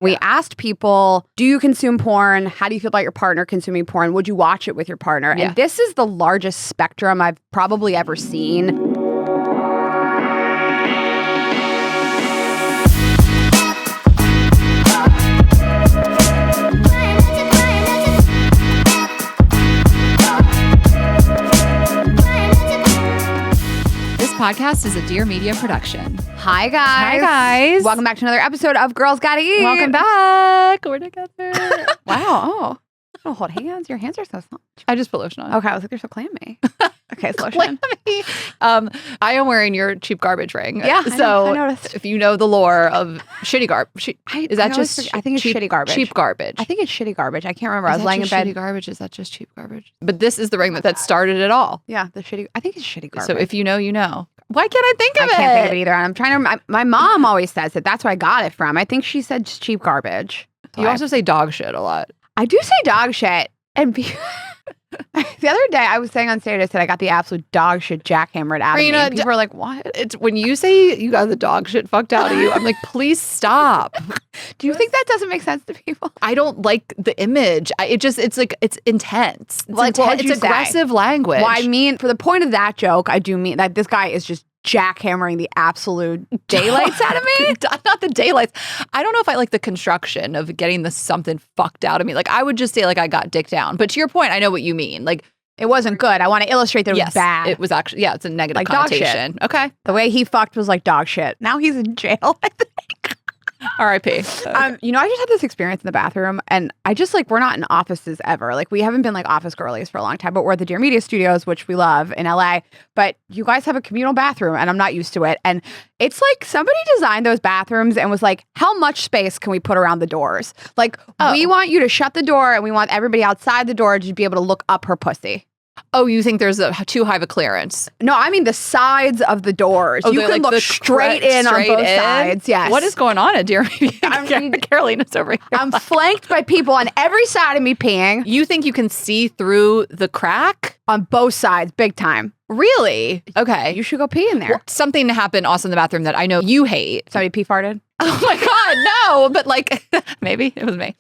We asked people, do you consume porn? How do you feel about your partner consuming porn? Would you watch it with your partner? Yeah. And this is the largest spectrum I've probably ever seen. This podcast is a Dear Media production. Hi, guys. Hi, guys. Welcome back to another episode of Girls Gotta Eat. Welcome back. We're together. Wow. Oh, hold hands. Your hands are so soft. I just put lotion on. Okay, I was like, they're so clammy. Okay, it's lotion. Clammy. I am wearing your cheap garbage ring. Yeah, So I noticed. if you know the lore of shitty garbage, is that just I think it's cheap, shitty garbage. Cheap garbage. I think it's shitty garbage. I can't remember. I Is was that laying in just bed. shitty garbage? Is that just cheap garbage? But this is the ring that started it all. Yeah, the shitty. I think it's shitty garbage. So if you know, you know. Why can't I think of it? I can't think of it either. And I'm trying to. My mom always says it. That's where I got it from. I think she said just cheap garbage. So You also say dog shit a lot. I do say dog shit. And the other day I was saying on stage, I said I got the absolute dog shit jackhammered out of me. Marina, And people were like, "What? It's when you say you got the dog shit fucked out of you, I'm like, please stop. Do you think that doesn't make sense to people?" I don't like the image. It's intense. It's Like, what would it's you say? aggressive language. Well, I mean, for the point of that joke, I do mean that this guy is just jackhammering the absolute daylights out of me. Not the daylights. I don't know if I like the construction of getting the something fucked out of me. Like I would just say like I got dick down. But to your point, I know what you mean. Like It wasn't good. I want to illustrate that it was bad. it was actually it's a negative Like dog shit. connotation. Okay. The way he fucked was like dog shit. Now he's in jail, I think. R.I.P. I just had this experience in the bathroom, and I just we're not in offices ever. Like we haven't been like office girlies for a long time, but we're at the Dear Media Studios, which we love in LA. But you guys have a communal bathroom, and I'm not used to it. And it's like somebody designed those bathrooms and was like, how much space can we put around the doors? Like we want you to shut the door, and we want everybody outside the door to be able to look up her pussy. Oh, you think there's too high of a clearance? No, I mean the sides of the doors. Oh, You they're can like look straight in on both sides. Yes. What is going on at Dear Media? Carolina's over here. I'm flanked by people on every side of me peeing You think you can see through the crack? on both sides, big time. Really? Okay. You should go pee in there. Well, something happened also in the bathroom that I know you hate. Somebody pee farted? Oh my God, no. But like, maybe it was me.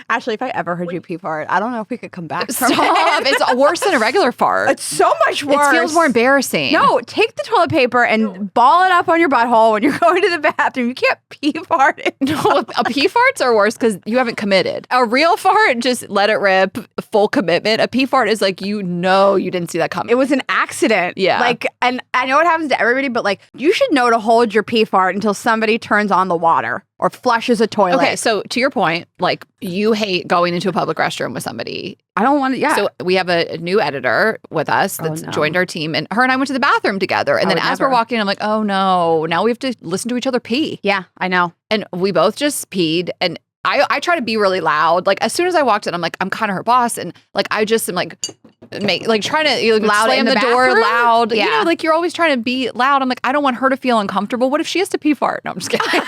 Actually, if I ever heard you pee fart, I don't know if we could come back from Stop. it. It's worse than a regular fart. It's so much worse. It feels more embarrassing. No, take the toilet paper and ball it up on your butthole when you're going to the bathroom. You can't pee fart it. No, a pee farts are worse because you haven't committed. A real fart, just let it rip, full commitment. A pee fart is like, you didn't see that coming. It was an accident. Yeah. Like, and I know it happens to everybody, but like, you should know to hold your pee fart until somebody turns on the water or flushes a toilet. Okay, so to your point, like you hate going into a public restroom with somebody. I don't want to, yeah. So we have a new editor with us that's no. joined our team, and her and I went to the bathroom together. And I then would as never. we're walking, I'm like, oh no, now we have to listen to each other pee. Yeah, I know. And we both just peed. And I try to be really loud. Like as soon as I walked in, I'm like, I'm kind of her boss. And like, I just am like, trying to Loud slam in the the door bathroom? loud. Yeah. You know, like you're always trying to be loud. I'm like, I don't want her to feel uncomfortable. What if she has to pee fart? No, I'm just kidding.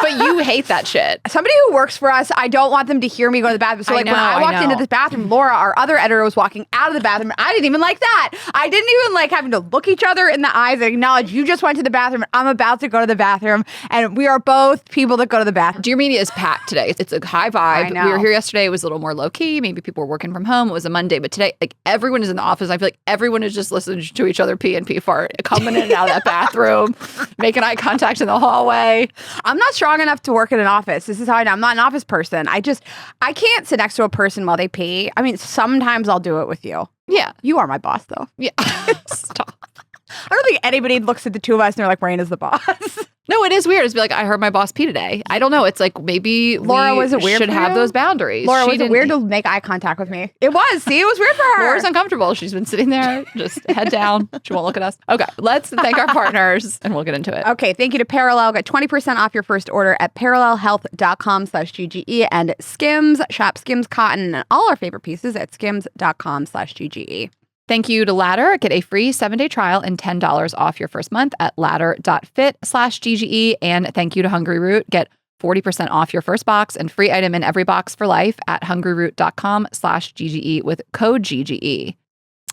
But you hate that shit. Somebody who works for us, I don't want them to hear me go to the bathroom. So I like when know, I I walked into know. this bathroom, Laura, our other editor, was walking out of the bathroom. I didn't even like that. I didn't even like having to look each other in the eyes and acknowledge you just went to the bathroom and I'm about to go to the bathroom. And we are both people that go to the bathroom. Dear Media is packed today. It's a high vibe. I know. We were here yesterday. It was a little more low key. Maybe people were working from home. It was a Monday. But today, like everyone is in the office. I feel like everyone is just listening to each other pee and pee fart, coming in and out of that bathroom, making eye contact in the hallway. I'm not strong enough to work in an office. This is how I know. I'm not an office person. I can't sit next to a person while they pee. I mean, sometimes I'll do it with you. Yeah. You are my boss, though. Yeah. Stop. I don't think anybody looks at the two of us and they're like, Raina's the boss. No, it is weird. It's be like, I heard my boss pee today. I don't know. It's like maybe Laura, we was it weird should for have you? those boundaries. Laura, was it didn't- weird to make eye contact with me? It was. See, it was weird for her. Laura's uncomfortable. She's been sitting there, just head down. She won't look at us. Okay, let's thank our partners and we'll get into it. Okay, thank you to Parallel. Get 20% off your first order at parallelhealth.com/GGE and Skims. Shop Skims Cotton and all our favorite pieces at skims.com/GGE. Thank you to Ladder. Get a free 7-day trial and $10 off your first month at ladder.fit/GGE. And thank you to Hungry Root. Get 40% off your first box and free item in every box for life at hungryroot.com/GGE with code GGE.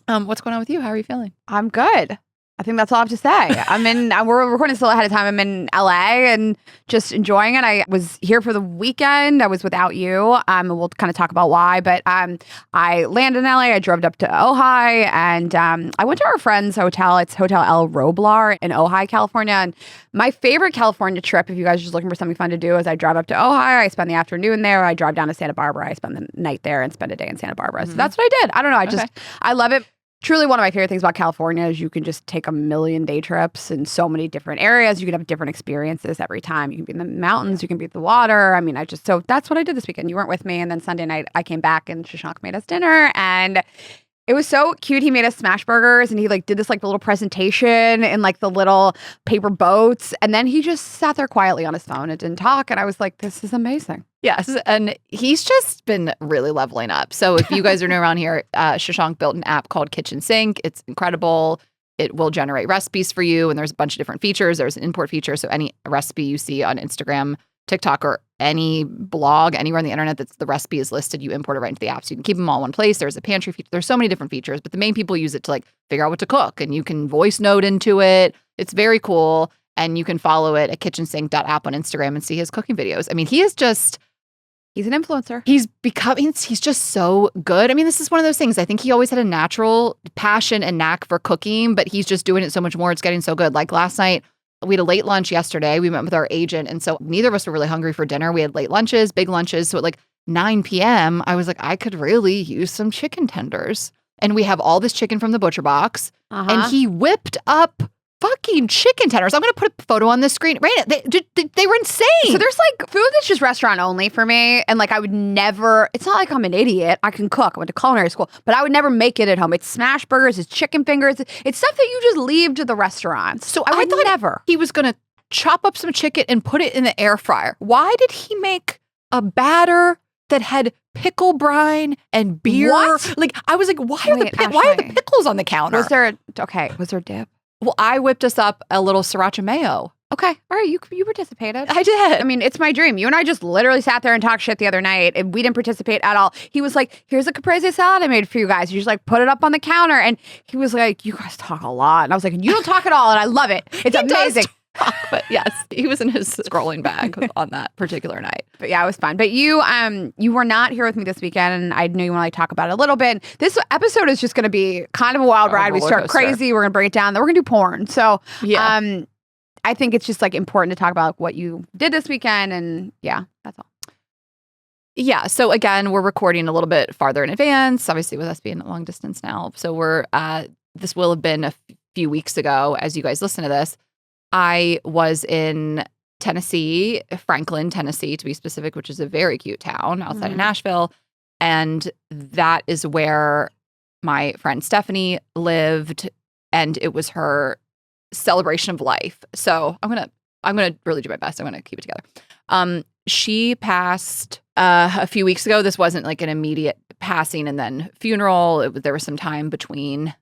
What's going on with you? How are you feeling? I'm good. I think that's all I have to say. We're recording still ahead of time. I'm in LA and just enjoying it. I was here for the weekend. I was without you. And we'll kind of talk about why. But I landed in LA. I drove up to Ojai and I went to our friend's hotel. It's Hotel El Roblar in Ojai, California. And my favorite California trip, if you guys are just looking for something fun to do, is I drive up to Ojai. I spend the afternoon there. I drive down to Santa Barbara. I spend the night there and spend a day in Santa Barbara. So that's what I did. I don't know. I love it. Truly, one of my favorite things about California is you can just take a million day trips in so many different areas. You can have different experiences every time. You can be in the mountains, you can be at the water. So that's what I did this weekend. You weren't with me. And then Sunday night, I came back and Shashank made us dinner. And it was so cute. He made us smash burgers and he did this little presentation in the little paper boats. And then he just sat there quietly on his phone and didn't talk. And I was like, this is amazing. Yes. And he's just been really leveling up. So if you guys are new around here, Shashank built an app called Kitchen Sink. It's incredible. It will generate recipes for you. And there's a bunch of different features. There's an import feature. So any recipe you see on Instagram, TikTok, or any blog anywhere on the internet that's the recipe is listed, you import it right into the app. So you can keep them all in one place. There's a pantry feature. There's so many different features, but the main people use it to figure out what to cook, and you can voice note into it. It's very cool. And you can follow it at kitchensink.app on Instagram and see his cooking videos. He's an influencer. He's just so good. This is one of those things. I think he always had a natural passion and knack for cooking, but he's just doing it so much more. It's getting so good. Like last night, we had a late lunch yesterday. We met with our agent. And so neither of us were really hungry for dinner. We had late lunches, big lunches. So at 9 p.m., I was like, I could really use some chicken tenders. And we have all this chicken from the butcher box. And he whipped up fucking chicken tenders. I'm going to put a photo on the screen. Raina, they were insane. So there's food that's just restaurant only for me. And I would never, it's not like I'm an idiot. I can cook. I went to culinary school, but I would never make it at home. It's smash burgers, it's chicken fingers. It's stuff that you just leave to the restaurants. So I thought never. He was going to chop up some chicken and put it in the air fryer. Why did he make a batter that had pickle brine and beer? What? I was like, why are the pickles on the counter? Was there dip? Well, I whipped us up a little sriracha mayo. Okay. All right. You participated. I did. It's my dream. You and I just literally sat there and talked shit the other night and we didn't participate at all. He was like, here's a caprese salad I made for you guys. You just put it up on the counter. And he was like, you guys talk a lot. And I was like, you don't talk at all. And I love it. It's amazing. But yes, he was in his scrolling bag on that particular night. But yeah, it was fun. But you were not here with me this weekend, and I knew you want to talk about it a little bit. This episode is just going to be kind of a wild ride. We start crazy. We're going to break it down. Then we're going to do porn. So yeah. I think it's just important to talk about what you did this weekend, and yeah, that's all. Yeah. So again, we're recording a little bit farther in advance, obviously with us being long distance now. So this will have been a few weeks ago as you guys listen to this. I was in Tennessee, Franklin, Tennessee, to be specific, which is a very cute town outside of Nashville. And that is where my friend Stephanie lived. And it was her celebration of life. So I'm gonna really do my best. I'm gonna keep it together. She passed a few weeks ago. This wasn't an immediate passing and then funeral. There was some time between.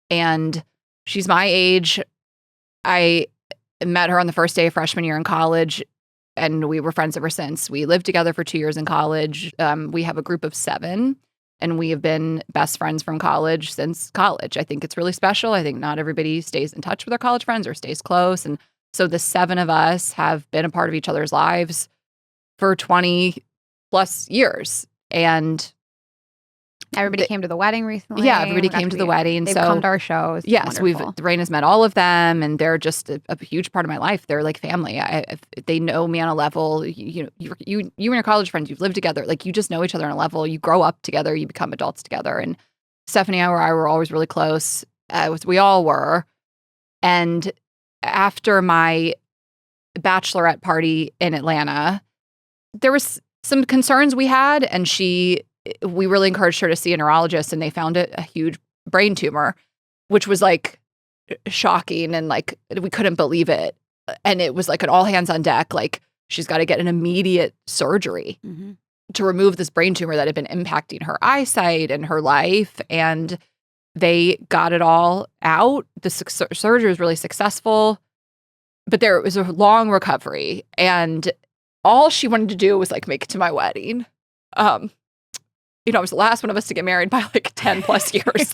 And she's my age. I met her on the first day of freshman year in college, and we were friends ever since. We lived together for 2 years in college. We have a group of 7, and we have been best friends from college since college. I think it's really special. I think not everybody stays in touch with their college friends or stays close. And so the 7 of us have been a part of each other's lives for 20 plus years. And everybody came to the wedding recently. Yeah, everybody came to the wedding. They've come to our shows. Yes, Raina's met all of them, and they're just a huge part of my life. They're like family. They know me on a level. You and your college friends, you've lived together. You just know each other on a level. You grow up together. You become adults together. And Stephanie and I were always really close. We all were. And after my bachelorette party in Atlanta, there was some concerns we had, and we really encouraged her to see a neurologist, and they found a huge brain tumor, which was shocking, and we couldn't believe it. And it was an all hands on deck. She's got to get an immediate surgery to remove this brain tumor that had been impacting her eyesight and her life. And they got it all out. The surgery was really successful, but there was a long recovery, and all she wanted to do was make it to my wedding. I was the last one of us to get married by 10 plus years.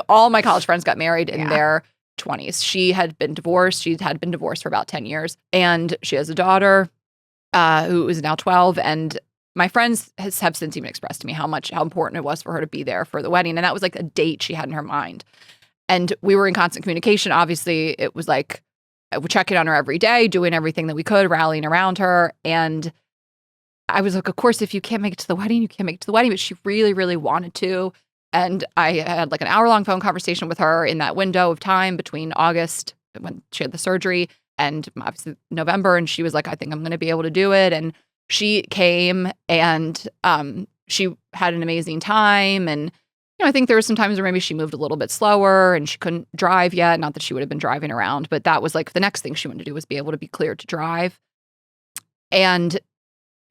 All my college friends got married in their 20s. She had been divorced. She had been divorced for about 10 years. And she has a daughter who is now 12. And my friends have since even expressed to me how important it was for her to be there for the wedding. And that was like a date she had in her mind. And we were in constant communication. Obviously, it was like I would check in on her every day, doing everything that we could, rallying around her. And I was like, of course, if you can't make it to the wedding, you can't make it to the wedding. But she really, really wanted to. And I had like an hour-long phone conversation with her in that window of time between August, when she had the surgery, and obviously November. And she was like, I think I'm going to be able to do it. And she came, and she had an amazing time. And I think there were some times where maybe she moved a little bit slower and she couldn't drive yet. Not that she would have been driving around, but that was like the next thing she wanted to do, was be able to be cleared to drive. And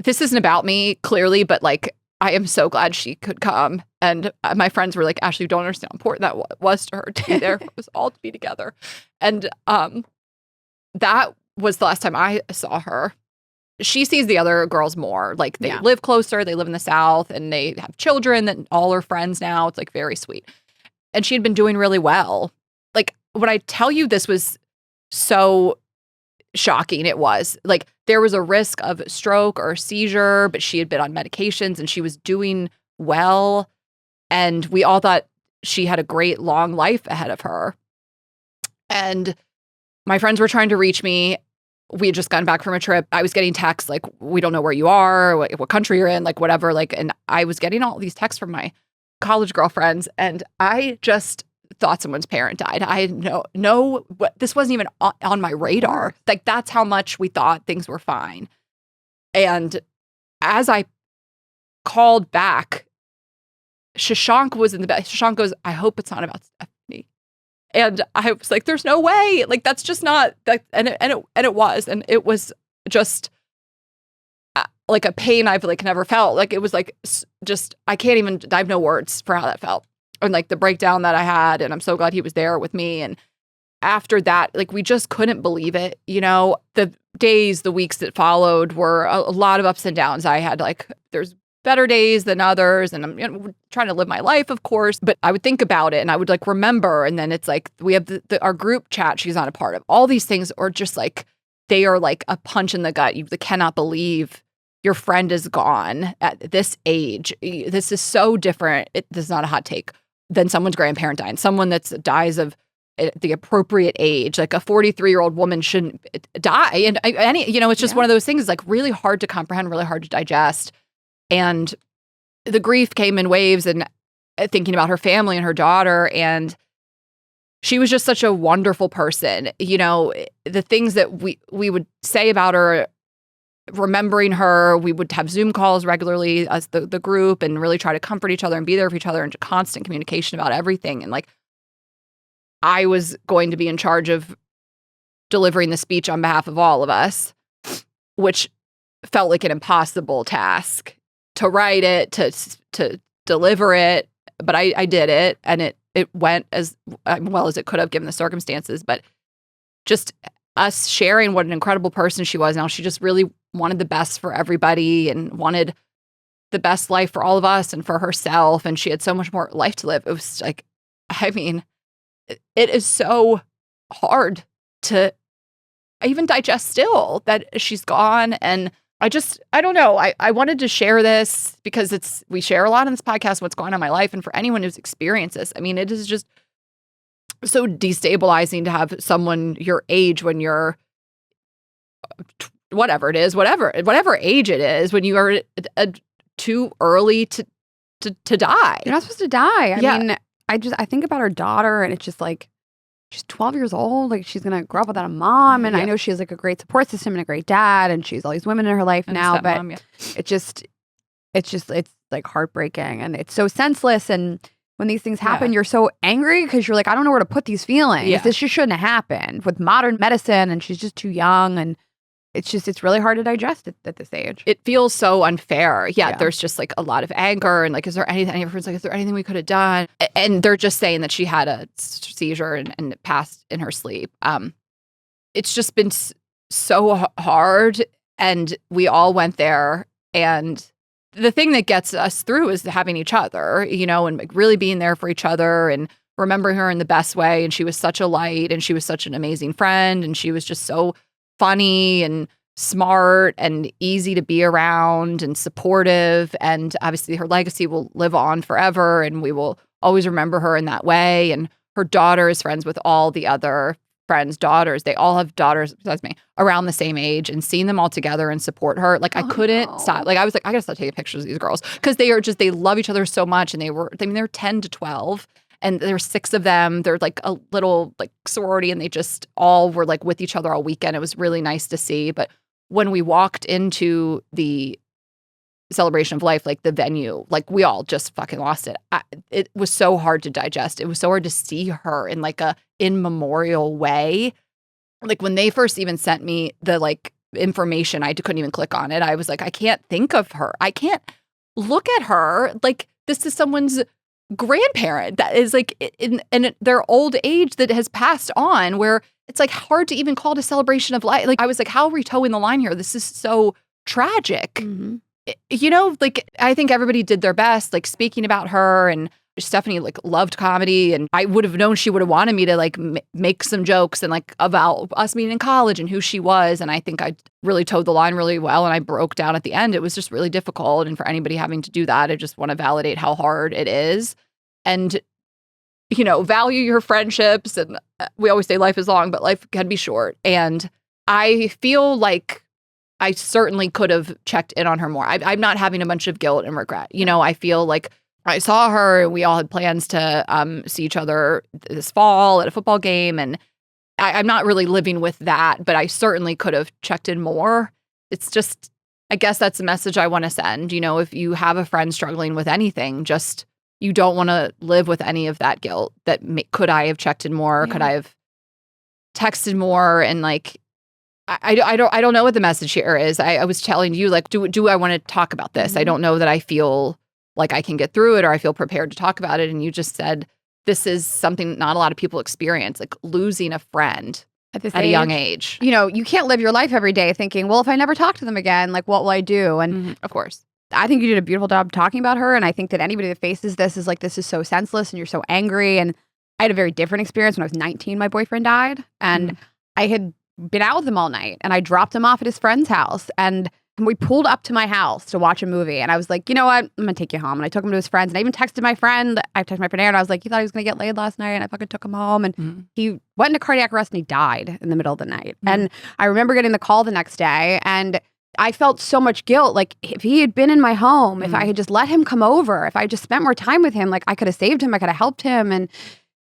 this isn't about me, clearly, but like, I am so glad she could come. And my friends were like, Ashley, you don't understand how important that was to her to be there, for us all to be together. And that was the last time I saw her. She sees the other girls more. Like, they live closer, they live in the South, and they have children that all are friends now. It's like very sweet. And she had been doing really well. Like, when I tell you this was so shocking, it was like there was a risk of stroke or seizure, but she had been on medications and she was doing well. And we all thought she had a great long life ahead of her. And my friends were trying to reach me. We had just gotten back from a trip. I was getting texts like, we don't know where you are, what country you're in, like whatever. Like, and I was getting all these texts from my college girlfriends, and I just thought someone's parent died. I had this wasn't even on my radar. Like, that's how much we thought things were fine. And as I called back, Shashank was in the bed. Shashank goes, I hope it's not about Stephanie. And I was like, there's no way. Like, that's just not that. And it was just like a pain I've like never felt. Like, it was like just, I have no words for how that felt. And like the breakdown that I had, and I'm so glad he was there with me. And after that, like, we just couldn't believe it. The days, the weeks that followed were a lot of ups and downs. I had like, there's better days than others, and I'm trying to live my life, of course, but I would think about it and I would like remember. And then it's like, we have our group chat she's not a part of. All these things are just like, they are like a punch in the gut. You cannot believe your friend is gone at this age. This is so different. This is not a hot take, than someone's grandparent dying. Someone that dies of the appropriate age, like a 43-year-old woman shouldn't die. And it's just one of those things. It's like really hard to comprehend, really hard to digest. And the grief came in waves, and thinking about her family and her daughter. And she was just such a wonderful person. The things that we would say about her, remembering her, we would have Zoom calls regularly as the group, and really try to comfort each other and be there for each other, and constant communication about everything. And like, I was going to be in charge of delivering the speech on behalf of all of us, which felt like an impossible task to write it, to deliver it. But I did it, and it went as well as it could have given the circumstances. But just us sharing what an incredible person she was. Now, she just really wanted the best for everybody and wanted the best life for all of us and for herself. And she had so much more life to live. It was like, I mean, it is so hard to even digest still that she's gone. And I don't know. I wanted to share this because we share a lot on this podcast, what's going on in my life. And for anyone who's experienced this, I mean, it is just so destabilizing to have someone your age when you're whatever age it is, when you are too early to die. You're not supposed to die. I mean, I think about her daughter, and it's just like, she's 12 years old. Like, she's going to grow up without a mom. And I know she has like a great support system and a great dad, and she's all these women in her life and now. But stepmom, it's like heartbreaking, and it's so senseless. And when these things happen, you're so angry because you're like, I don't know where to put these feelings. Yeah. This just shouldn't have happened with modern medicine, and she's just too young. And it's really hard to digest at this age. It feels so unfair. Yeah, there's just like a lot of anger, and like, is there anything? Everyone's like, is there anything we could have done? And they're just saying that she had a seizure and it passed in her sleep. It's just been so hard, and we all went there. And the thing that gets us through is having each other, and like really being there for each other. And remember her in the best way. And she was such a light and she was such an amazing friend. And she was just so funny and smart and easy to be around and supportive. And obviously her legacy will live on forever. And we will always remember her in that way. And her daughter is friends with all the other friends' daughters. They all have daughters, besides me, around the same age, and seeing them all together and support her. Like, I couldn't stop. Like, I was like, I gotta stop taking pictures of these girls because they love each other so much. And they're 10 to 12. And there were 6 of them. They're like a little like sorority, and they just all were like with each other all weekend. It was really nice to see. But when we walked into the celebration of life, like the venue, like we all just fucking lost it. It was so hard to digest. It was so hard to see her in like a in memorial way. Like when they first even sent me the like information, I couldn't even click on it. I was like, I can't think of her. I can't look at her like this is someone's grandparent that is like in their old age that has passed on, where it's like hard to even call it a celebration of life. Like I was like, how are we towing the line here? This is so tragic. Mm-hmm. You know, like I think everybody did their best, like speaking about her, and Stephanie like loved comedy, and I would have known she would have wanted me to like make some jokes and like about us meeting in college and who she was. And I think I really towed the line really well, and I broke down at the end. It was just really difficult. And for anybody having to do that, I just want to validate how hard it is. And, you know, value your friendships. And we always say life is long, but life can be short. And I feel like I certainly could have checked in on her more. I'm not having a bunch of guilt and regret. You know, I feel like I saw her and we all had plans to see each other this fall at a football game. And I'm not really living with that, but I certainly could have checked in more. It's just, I guess that's the message I want to send. You know, if you have a friend struggling with anything, just, you don't want to live with any of that guilt that could I have checked in more? Yeah. Could I have texted more? And like, I don't know what the message here is. I was telling you, like, do I want to talk about this? Mm-hmm. I don't know that I feel like I can get through it or I feel prepared to talk about it. And you just said, this is something not a lot of people experience, like losing a friend at a young age. You know, you can't live your life every day thinking, well, if I never talk to them again, like, what will I do? And of course, I think you did a beautiful job talking about her. And I think that anybody that faces this is like, this is so senseless and you're so angry. And I had a very different experience when I was 19. My boyfriend died, and I had been out with him all night, and I dropped him off at his friend's house, and we pulled up to my house to watch a movie. And I was like, you know what? I'm gonna take you home. And I took him to his friends, and I even texted my friend. I texted my friend Aaron. I was like, he thought he was gonna get laid last night, and I fucking took him home. And he went into cardiac arrest, and he died in the middle of the night. And I remember getting the call the next day, and I felt so much guilt. Like, if he had been in my home, if I had just let him come over, if I just spent more time with him, like I could have saved him, I could have helped him. And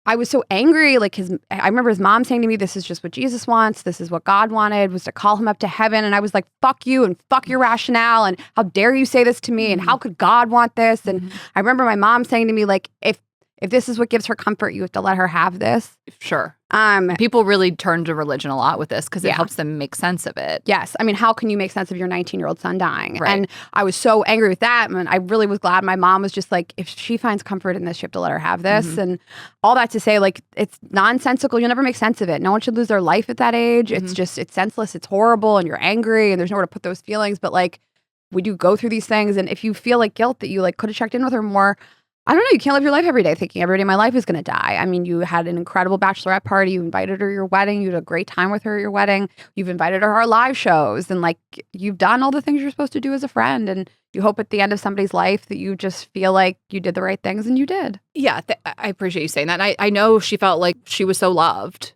I was so angry. Like I remember his mom saying to me, this is just what Jesus wants. This is what God wanted, was to call him up to heaven. And I was like, fuck you and fuck your rationale. And how dare you say this to me? And how could God want this? And I remember my mom saying to me, like, if this is what gives her comfort, you have to let her have this. Sure. People really turn to religion a lot with this because it helps them make sense of it. Yes. I mean, how can you make sense of your 19-year-old son dying? Right. And I was so angry with that. And I really was glad my mom was just like, if she finds comfort in this, you have to let her have this. And all that to say, like, it's nonsensical. You'll never make sense of it. No one should lose their life at that age. It's just, it's senseless. It's horrible. And you're angry and there's nowhere to put those feelings. But like, we do go through these things. And if you feel like guilt that you like could have checked in with her more, I don't know. You can't live your life every day thinking every day my life is going to die. I mean, you had an incredible bachelorette party. You invited her to your wedding. You had a great time with her at your wedding. You've invited her to our live shows. And like, you've done all the things you're supposed to do as a friend. And you hope at the end of somebody's life that you just feel like you did the right things, and you did. Yeah, I appreciate you saying that. And I know she felt like she was so loved.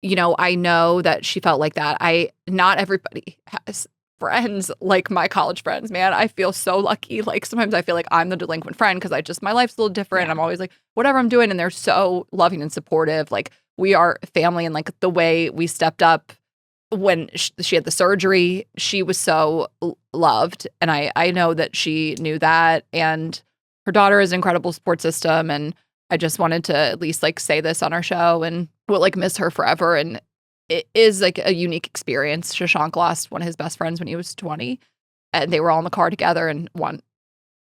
You know, I know that she felt like that. Not everybody has friends like my college friends, man. I feel so lucky. Like sometimes I feel like I'm the delinquent friend because my life's a little different. I'm always like, whatever I'm doing. And they're so loving and supportive. Like we are family. And like the way we stepped up when she had the surgery, she was so loved. And I know that she knew that. And her daughter is an incredible support system. And I just wanted to at least like say this on our show, and we'll like miss her forever. And it is like a unique experience. Shashank lost one of his best friends when he was 20, and they were all in the car together. And one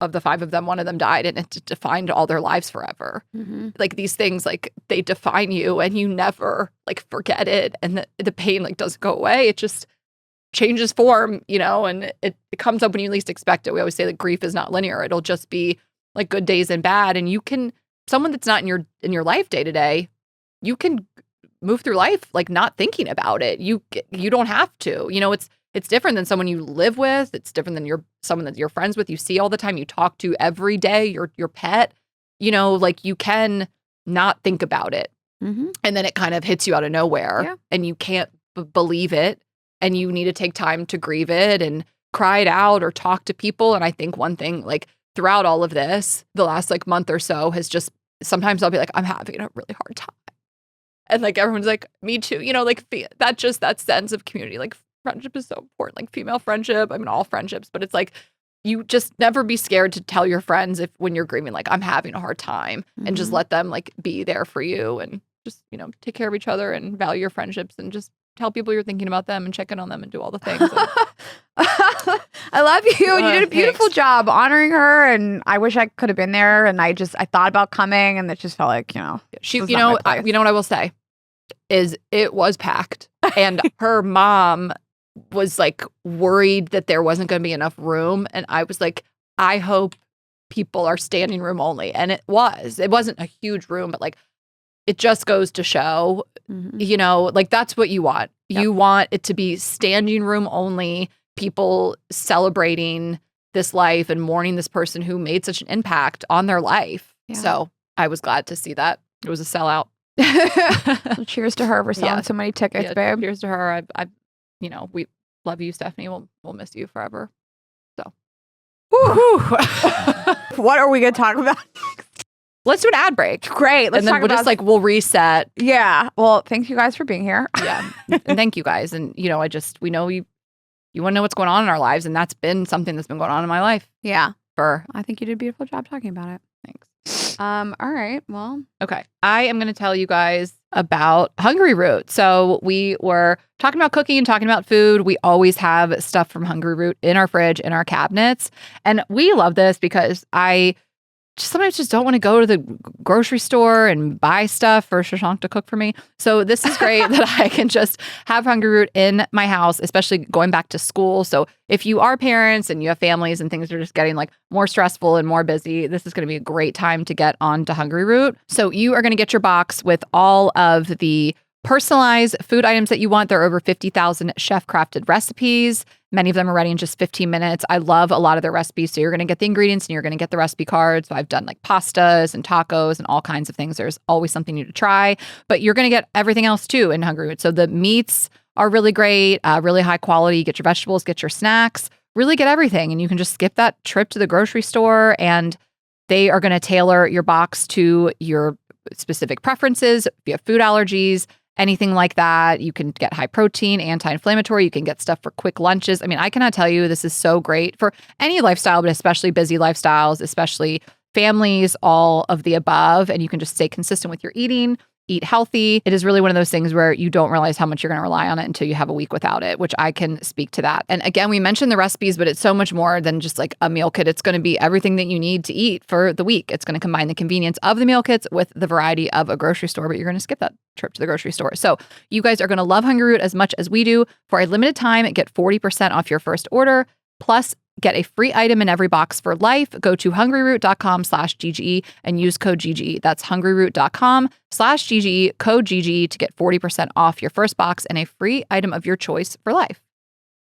of the 5 of them, one of them died, and it defined all their lives forever. Like these things, like they define you, and you never like forget it. And the pain like doesn't go away. It just changes form, you know, and it comes up when you least expect it. We always say that grief is not linear. It'll just be like good days and bad. And you can someone that's not in your life day to day, you can move through life like not thinking about it. You don't have to. It's different than someone you live with. It's different than someone that you're friends with, you see all the time, you talk to every day, your pet. Like you can not think about it. Mm-hmm. And then it kind of hits you out of nowhere, Yeah. and you can't believe it, and you need to take time to grieve it and cry it out or talk to people. And I think one thing, like throughout all of this, the last like month or so has just, sometimes I'll be like, I'm having a really hard time. And like everyone's like, me too. Like that sense of community, like friendship is so important, like female friendship. I mean, all friendships, but it's like, you just never be scared to tell your friends when you're grieving, like I'm having a hard time, and just let them like be there for you, and just, take care of each other and value your friendships, and just tell people you're thinking about them and check in on them and do all the things. I love you. And you did a beautiful Thanks. job honoring her. And I wish I could have been there. And I thought about coming, and it just felt like, She, this is not my place. what I will say is it was packed, and her mom was like worried that there wasn't going to be enough room. And I was like, I hope people are standing room only. And it wasn't a huge room, but like, it just goes to show, like that's what you want. Yep. You want it to be standing room only, people celebrating this life and mourning this person who made such an impact on their life. Yeah. So I was glad to see that. It was a sellout. Well, cheers to her for selling Yeah. so many tickets, Yeah, babe. Cheers to her. We love you, Stephanie. We'll miss you forever. So, What are we going to talk about? let's do an ad break. Great. Let's and then talk we'll about just we'll reset. Yeah. Well, thank you guys for being here. Yeah. And thank you guys. And we know you want to know what's going on in our lives, and that's been something that's been going on in my life Yeah. for I think you did a beautiful job talking about it. thanks. All right. Well, Okay. I am going to tell you guys about Hungry Root. So we were talking about cooking and talking about food. We always have stuff from Hungry Root in our fridge, in our cabinets. And we love this because I sometimes just don't want to go to the grocery store and buy stuff for Shashank to cook for me. So this is great that I can just have Hungry Root in my house, especially going back to school. So if you are parents and you have families and things are just getting like more stressful and more busy, this is going to be a great time to get on to Hungry Root. So you are going to get your box with all of the personalized food items that you want. There are over 50,000 chef-crafted recipes. Many of them are ready in just 15 minutes. I love a lot of their recipes. So you're going to get the ingredients and you're going to get the recipe cards. So I've done like pastas and tacos and all kinds of things. There's always something new to try, but you're going to get everything else too in Hungry Root. So the meats are really great, really high quality. You get your vegetables, get your snacks, really get everything. And you can just skip that trip to the grocery store, and they are going to tailor your box to your specific preferences. If you have food allergies, anything like that, you can get high protein, anti-inflammatory. You can get stuff for quick lunches. I mean, I cannot tell you, this is so great for any lifestyle, but especially busy lifestyles, especially families, all of the above. And you can just stay consistent with your eating, eat healthy. It is really one of those things where you don't realize how much you're going to rely on it until you have a week without it, which I can speak to that. And again, we mentioned the recipes, but it's so much more than just like a meal kit. It's going to be everything that you need to eat for the week. It's going to combine the convenience of the meal kits with the variety of a grocery store, but you're going to skip that trip to the grocery store. So you guys are going to love Hungry Root as much as we do. For a limited time, get 40% off your first order, plus get a free item in every box for life. Go to hungryroot.com/GGE and use code GGE. That's hungryroot.com/GGE, code GGE to get 40% off your first box and a free item of your choice for life.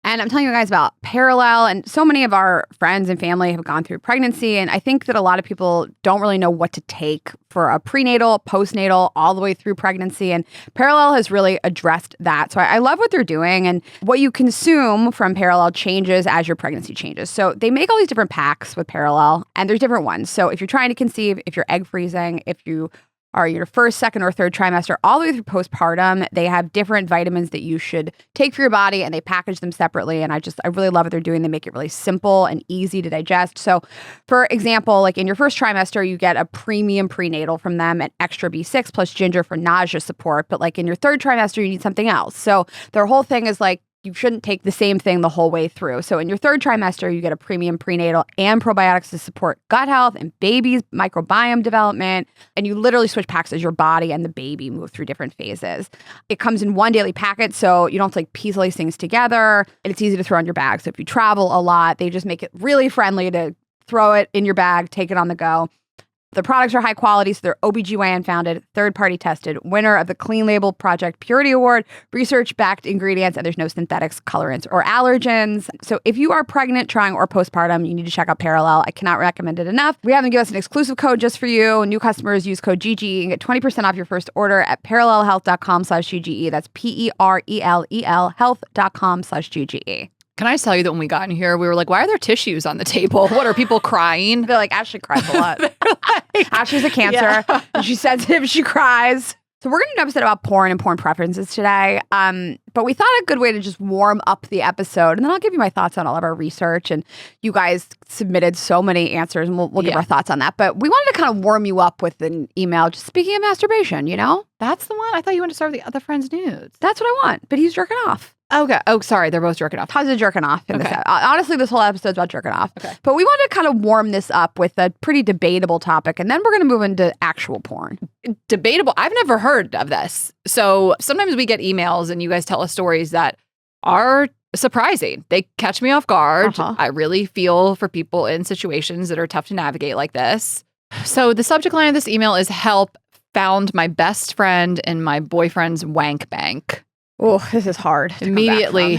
And I'm telling you guys about Parallel, and so many of our friends and family have gone through pregnancy. And I think that a lot of people don't really know what to take for a prenatal, postnatal, all the way through pregnancy. And Parallel has really addressed that. So I love what they're doing. And what you consume from Parallel changes as your pregnancy changes. So they make all these different packs with Parallel, and there's different ones. So if you're trying to conceive, if you're egg freezing, if you are your first, second, or third trimester, all the way through postpartum, they have different vitamins that you should take for your body, and they package them separately. And I really love what they're doing. They make it really simple and easy to digest. So for example, like in your first trimester, you get a premium prenatal from them and extra B6 plus ginger for nausea support. But like in your third trimester, you need something else. So their whole thing is like, you shouldn't take the same thing the whole way through. So in your third trimester, you get a premium prenatal and probiotics to support gut health and baby's microbiome development. And you literally switch packs as your body and the baby move through different phases. It comes in one daily packet, so you don't have to like piece all these things together. And it's easy to throw in your bag. So if you travel a lot, they just make it really friendly to throw it in your bag, take it on the go. The products are high quality, so they're OBGYN founded, third-party tested, winner of the Clean Label Project Purity Award, research-backed ingredients, and there's no synthetics, colorants, or allergens. So if you are pregnant, trying, or postpartum, you need to check out Parallel. I cannot recommend it enough. We have them give us an exclusive code just for you. New customers use code GGE and get 20% off your first order at parallelhealth.com/GGE. That's PERELEL health.com/GGE. Can I tell you that when we got in here, we were like, why are there tissues on the table? What, are people crying? They're like, Ashley cries a lot. Ashley's a Cancer. Yeah. And she's sensitive. She cries. So we're going to do an episode about porn and porn preferences today. But we thought a good way to just warm up the episode, and then I'll give you my thoughts on all of our research. And you guys submitted so many answers, and we'll give our thoughts on that. But we wanted to kind of warm you up with an email, just speaking of masturbation, you know? That's the one? I thought you wanted to start with the other friend's nudes. That's what I want. But he's jerking off. Okay. Oh, sorry. They're both jerking off. Tons of jerking off. In this honestly, this whole episode's about jerking off. Okay. But we wanted to kind of warm this up with a pretty debatable topic, and then we're going to move into actual porn. Debatable? I've never heard of this. So sometimes we get emails and you guys tell us stories that are surprising. They catch me off guard. I really feel for people in situations that are tough to navigate like this. So the subject line of this email is help, found my best friend in my boyfriend's wank bank. Oh, this is hard. Immediately,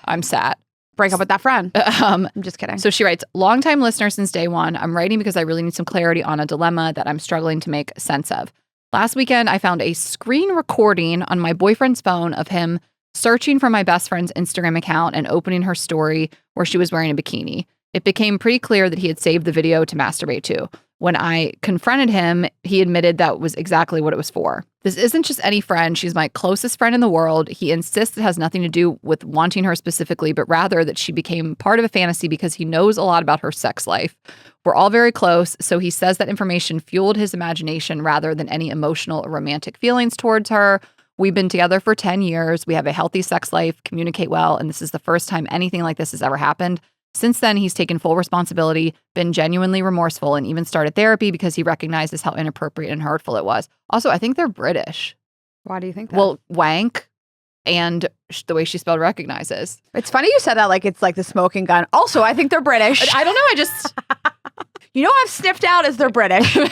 I'm sad. Break up with that friend. I'm just kidding. So she writes, longtime listener since day one. I'm writing because I really need some clarity on a dilemma that I'm struggling to make sense of. Last weekend, I found a screen recording on my boyfriend's phone of him searching for my best friend's Instagram account and opening her story where she was wearing a bikini. It became pretty clear that he had saved the video to masturbate to. When I confronted him, he admitted that was exactly what it was for. This isn't just any friend. She's my closest friend in the world. He insists it has nothing to do with wanting her specifically, but rather that she became part of a fantasy because he knows a lot about her sex life. We're all very close, so he says that information fueled his imagination rather than any emotional or romantic feelings towards her. We've been together for 10 years. We have a healthy sex life, communicate well, and this is the first time anything like this has ever happened. Since then, he's taken full responsibility, been genuinely remorseful, and even started therapy because he recognizes how inappropriate and hurtful it was. Also, I think they're British. Why do you think that? Well, wank and the way she spelled recognizes. It's funny you said that like it's like the smoking gun. Also, I think they're British. I don't know. I just... You know, I've sniffed out as they're British. Maybe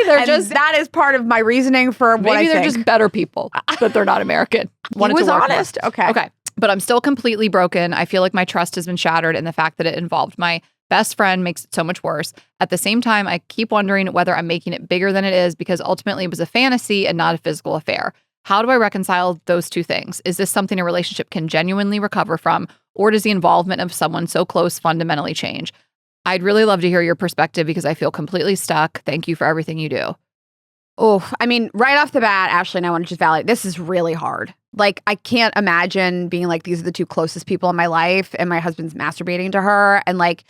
they're and just... that is part of my reasoning for what I think. Maybe they're just better people, but they're not American. He was honest. More. Okay. But I'm still completely broken. I feel like my trust has been shattered, and the fact that it involved my best friend makes it so much worse. At the same time, I keep wondering whether I'm making it bigger than it is because ultimately it was a fantasy and not a physical affair. How do I reconcile those two things? Is this something a relationship can genuinely recover from, or does the involvement of someone so close fundamentally change? I'd really love to hear your perspective because I feel completely stuck. Thank you for everything you do. Oh, I mean, right off the bat, Ashley and I want to just validate, this is really hard. Like, I can't imagine being like, these are the two closest people in my life and my husband's masturbating to her. And like,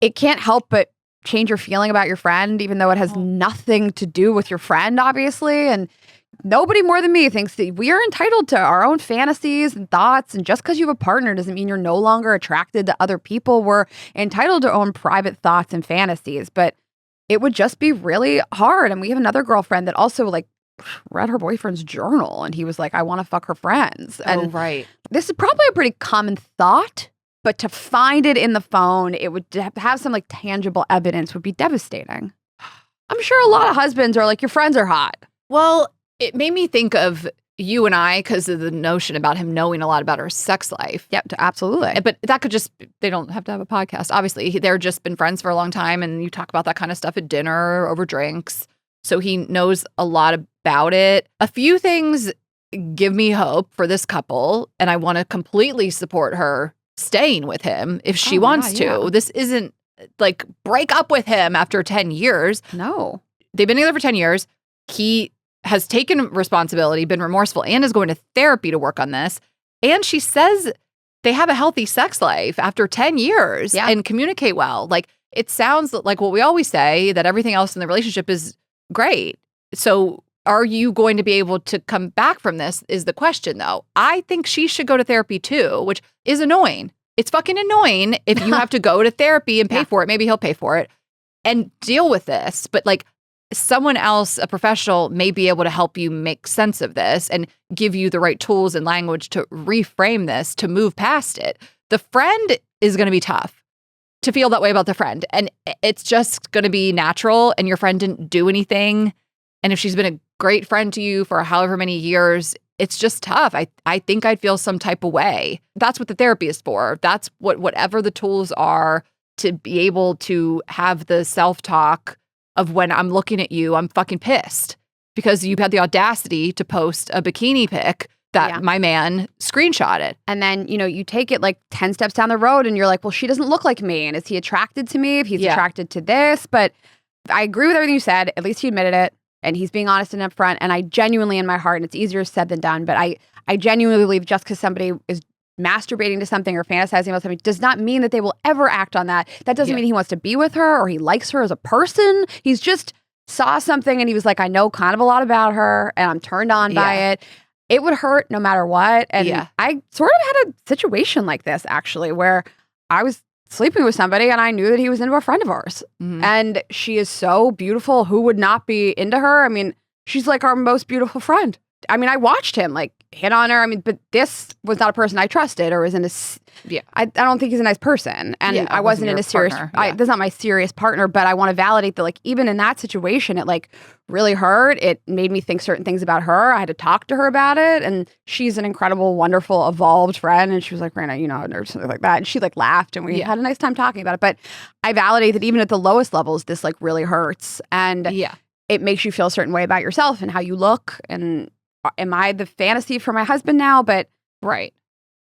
it can't help but change your feeling about your friend, even though it has nothing to do with your friend, obviously. And nobody more than me thinks that we are entitled to our own fantasies and thoughts. And just because you have a partner doesn't mean you're no longer attracted to other people. We're entitled to our own private thoughts and fantasies. But it would just be really hard. And we have another girlfriend that also like read her boyfriend's journal and he was like, I want to fuck her friends. And right. This is probably a pretty common thought, but to find it in the phone, it would have some like tangible evidence would be devastating. I'm sure a lot of husbands are like, your friends are hot. Well, it made me think of you and I because of the notion about him knowing a lot about her sex life. Yep, absolutely. But that could just, they don't have to have a podcast. Obviously, they're just been friends for a long time and you talk about that kind of stuff at dinner or over drinks. So he knows a lot about it. A few things give me hope for this couple, and I want to completely support her staying with him if she wants to. Yeah. This isn't like break up with him after 10 years. No. They've been together for 10 years. He has taken responsibility, been remorseful, and is going to therapy to work on this. And she says they have a healthy sex life after 10 years and communicate well. Like, it sounds like what we always say, that everything else in the relationship is great. So are you going to be able to come back from this is the question, though. I think she should go to therapy, too, which is annoying. It's fucking annoying if you have to go to therapy and pay for it. Maybe he'll pay for it and deal with this. But like, someone else, a professional, may be able to help you make sense of this and give you the right tools and language to reframe this, to move past it. The friend is going to be tough. to feel that way about the friend. And it's just going to be natural, and your friend didn't do anything. And if she's been a great friend to you for however many years, it's just tough. I think I'd feel some type of way. That's what the therapy is for. That's whatever the tools are to be able to have the self-talk of when I'm looking at you, I'm fucking pissed because you've had the audacity to post a bikini pic that my man screenshotted. And then, you take it like 10 steps down the road and you're like, well, she doesn't look like me. And is he attracted to me if he's attracted to this? But I agree with everything you said. At least he admitted it. And he's being honest and upfront. And I genuinely, in my heart, and it's easier said than done, but I genuinely believe just because somebody is masturbating to something or fantasizing about something does not mean that they will ever act on that. That doesn't mean he wants to be with her or he likes her as a person. He's just saw something and he was like, I know kind of a lot about her and I'm turned on by it. It would hurt no matter what. And I sort of had a situation like this, actually, where I was sleeping with somebody and I knew that he was into a friend of ours. And she is so beautiful. Who would not be into her? I mean, she's like our most beautiful friend. I mean, I watched him like hit on her. I mean, but this was not a person I trusted or was in a. I don't think he's a nice person, and I wasn't in a serious. That's not my serious partner, but I want to validate that. Like even in that situation, it like really hurt. It made me think certain things about her. I had to talk to her about it, and she's an incredible, wonderful, evolved friend. And she was like, Raina, or something like that. And she like laughed, and we had a nice time talking about it. But I validate that even at the lowest levels, this like really hurts, and it makes you feel a certain way about yourself and how you look and. Am I the fantasy for my husband now? But I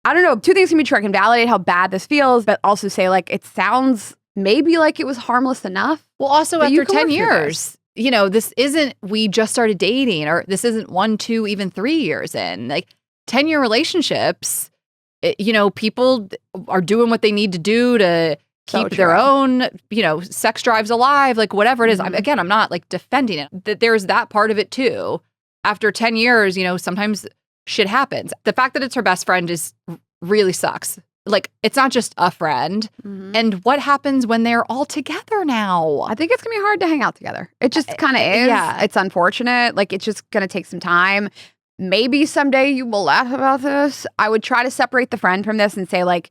don't know. Two things can be true. I can validate how bad this feels, but also say like it sounds maybe like it was harmless enough. Well, also after 10 years, this isn't we just started dating or this isn't 1, 2, even 3 years in. Like 10-year relationships, people are doing what they need to do to keep their own, sex drives alive, like whatever it is. I'm not like defending it. That there's that part of it too. After 10 years, sometimes shit happens. The fact that it's her best friend really sucks. Like, it's not just a friend. And what happens when they're all together now? I think it's going to be hard to hang out together. It just kind of is. Yeah. It's unfortunate. Like, it's just going to take some time. Maybe someday you will laugh about this. I would try to separate the friend from this and say, like,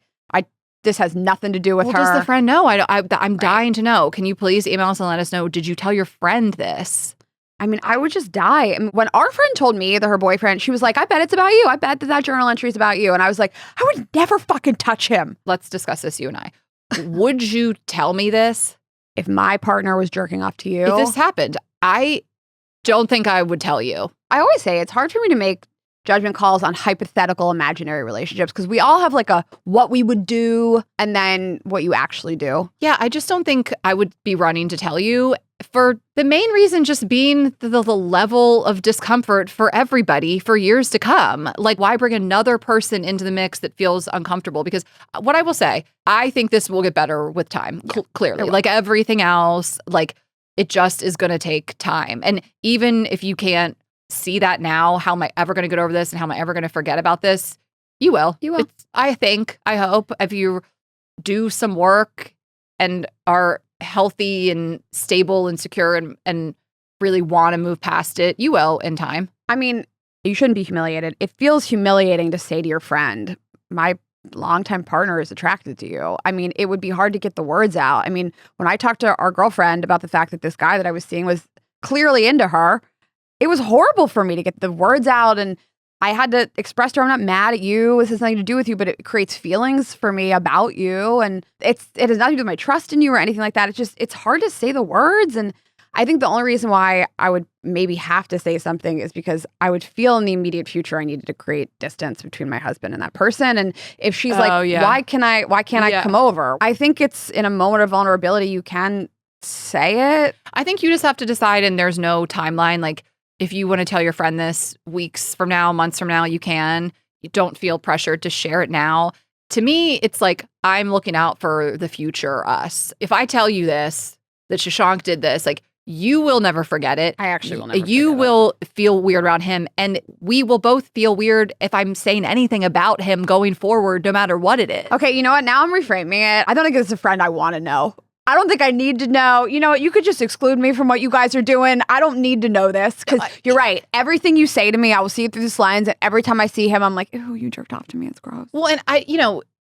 this has nothing to do with her. Does the friend know? I'm dying to know. Can you please email us and let us know? Did you tell your friend this? I mean, I would just die. I mean, when our friend told me that her boyfriend, she was like, I bet it's about you. I bet that journal entry is about you. And I was like, I would never fucking touch him. Let's discuss this, you and I. Would you tell me this? If my partner was jerking off to you? If this happened, I don't think I would tell you. I always say it's hard for me to make judgment calls on hypothetical imaginary relationships because we all have like a what we would do and then what you actually do. Yeah, I just don't think I would be running to tell you. For the main reason just being the level of discomfort for everybody for years to come. Like, why bring another person into the mix that feels uncomfortable? Because what I will say, I think this will get better with time, clearly. Like everything else, like it just is going to take time. And even if you can't see that now, how am I ever going to get over this and how am I ever going to forget about this? You will. You will. I hope, if you do some work and are healthy and stable and secure and really want to move past it, you will in time. I mean, you shouldn't be humiliated. It feels humiliating to say to your friend, my longtime partner is attracted to you. I mean, it would be hard to get the words out. I mean, when I talked to our girlfriend about the fact that this guy that I was seeing was clearly into her, it was horrible for me to get the words out. And I had to express to her, I'm not mad at you. This has nothing to do with you, but it creates feelings for me about you. And it has nothing to do with my trust in you or anything like that. It's hard to say the words. And I think the only reason why I would maybe have to say something is because I would feel in the immediate future I needed to create distance between my husband and that person. And if she's why can't I come over? I think it's in a moment of vulnerability, you can say it. I think you just have to decide, and there's no timeline. Like, if you want to tell your friend this weeks from now, months from now, you can. You don't feel pressured to share it now. To me, it's like I'm looking out for the future us. If I tell you this, that Shashank did this, like you will never forget it. I actually will never You will feel weird around him, and we will both feel weird if I'm saying anything about him going forward, no matter what it is. Okay, you know what? Now I'm reframing it. I don't think it's a friend I want to know. I don't think I need to know. You know what? You could just exclude me from what you guys are doing. I don't need to know this because you're right. Everything you say to me, I will see it through this lens. And every time I see him, I'm like, ew, you jerked off to me. It's gross. Well, and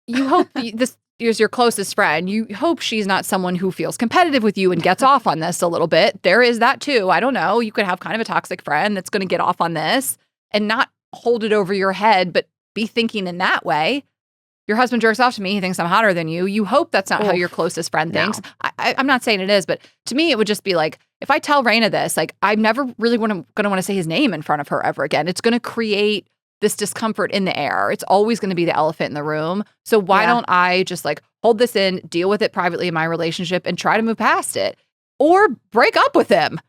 you hope this is your closest friend. You hope she's not someone who feels competitive with you and gets off on this a little bit. There is that too. I don't know. You could have kind of a toxic friend that's going to get off on this and not hold it over your head, but be thinking in that way. Your husband jerks off to me. He thinks I'm hotter than you. You hope that's not how your closest friend thinks. No. I'm not saying it is, but to me, it would just be like, if I tell Raina this, like, I'm never really going to want to say his name in front of her ever again. It's going to create this discomfort in the air. It's always going to be the elephant in the room. So why don't I just like hold this in, deal with it privately in my relationship and try to move past it or break up with him?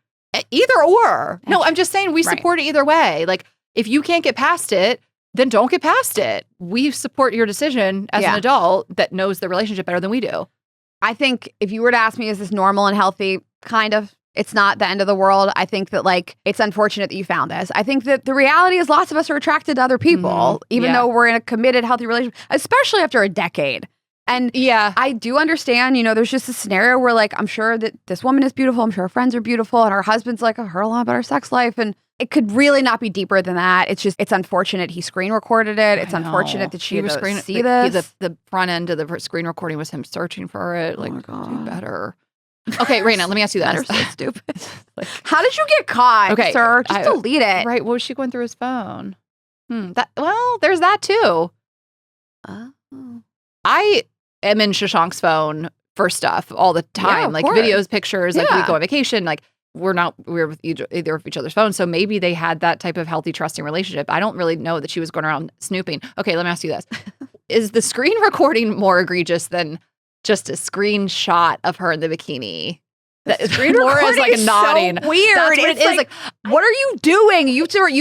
Either or. No, I'm just saying we support it either way. Like, if you can't get past it, then don't get past it. We support your decision as an adult that knows the relationship better than we do. I think if you were to ask me, is this normal and healthy? Kind of. It's not the end of the world. I think that like it's unfortunate that you found this. I think that the reality is lots of us are attracted to other people, even though we're in a committed, healthy relationship, especially after a decade. And I do understand, you know, there's just a scenario where like, I'm sure that this woman is beautiful. I'm sure her friends are beautiful. And her husband's like, I've heard a lot about her sex life. And it could really not be deeper than that. It's just, it's unfortunate he screen recorded it. It's unfortunate that she was see this. The front end of the screen recording was him searching for it. Like, do better. Okay, Raina, let me ask you that. So stupid. Like, how did you get caught, sir? Just delete it. Right. What was she going through his phone? There's that too. Oh. I am in Shashank's phone for stuff all the time, like videos, pictures, like we go on vacation, like we're with either of each other's phones. So maybe they had that type of healthy, trusting relationship. I don't really know that she was going around snooping. Okay, let me ask you this. Is the screen recording more egregious than just a screenshot of her in the bikini? That screen recording is nodding. So weird. That's what it is. Like, what are you doing? You can't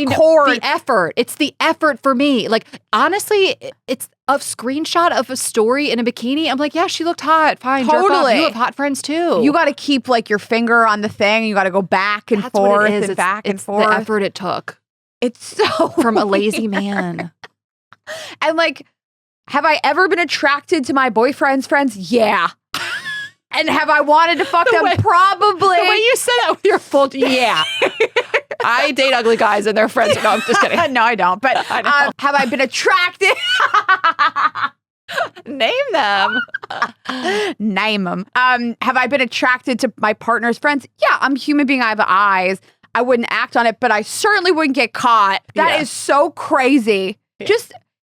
record. The effort. It's the effort for me. Like, honestly, it's a screenshot of a story in a bikini. I'm like, yeah, she looked hot. Fine. Totally. You have hot friends too. You got to keep like your finger on the thing. You got to go back and forth and back and forth. The effort it took. It's so from a lazy man. And like, have I ever been attracted to my boyfriend's friends? Yeah. And have I wanted to fuck them? Probably. The way you said that with your full, yeah. I date ugly guys and their friends. No, I'm just kidding. No, I don't. But have I been attracted? Name them. Name them. Have I been attracted to my partner's friends? Yeah, I'm a human being. I have eyes. I wouldn't act on it, but I certainly wouldn't get caught. That is so crazy. Yeah.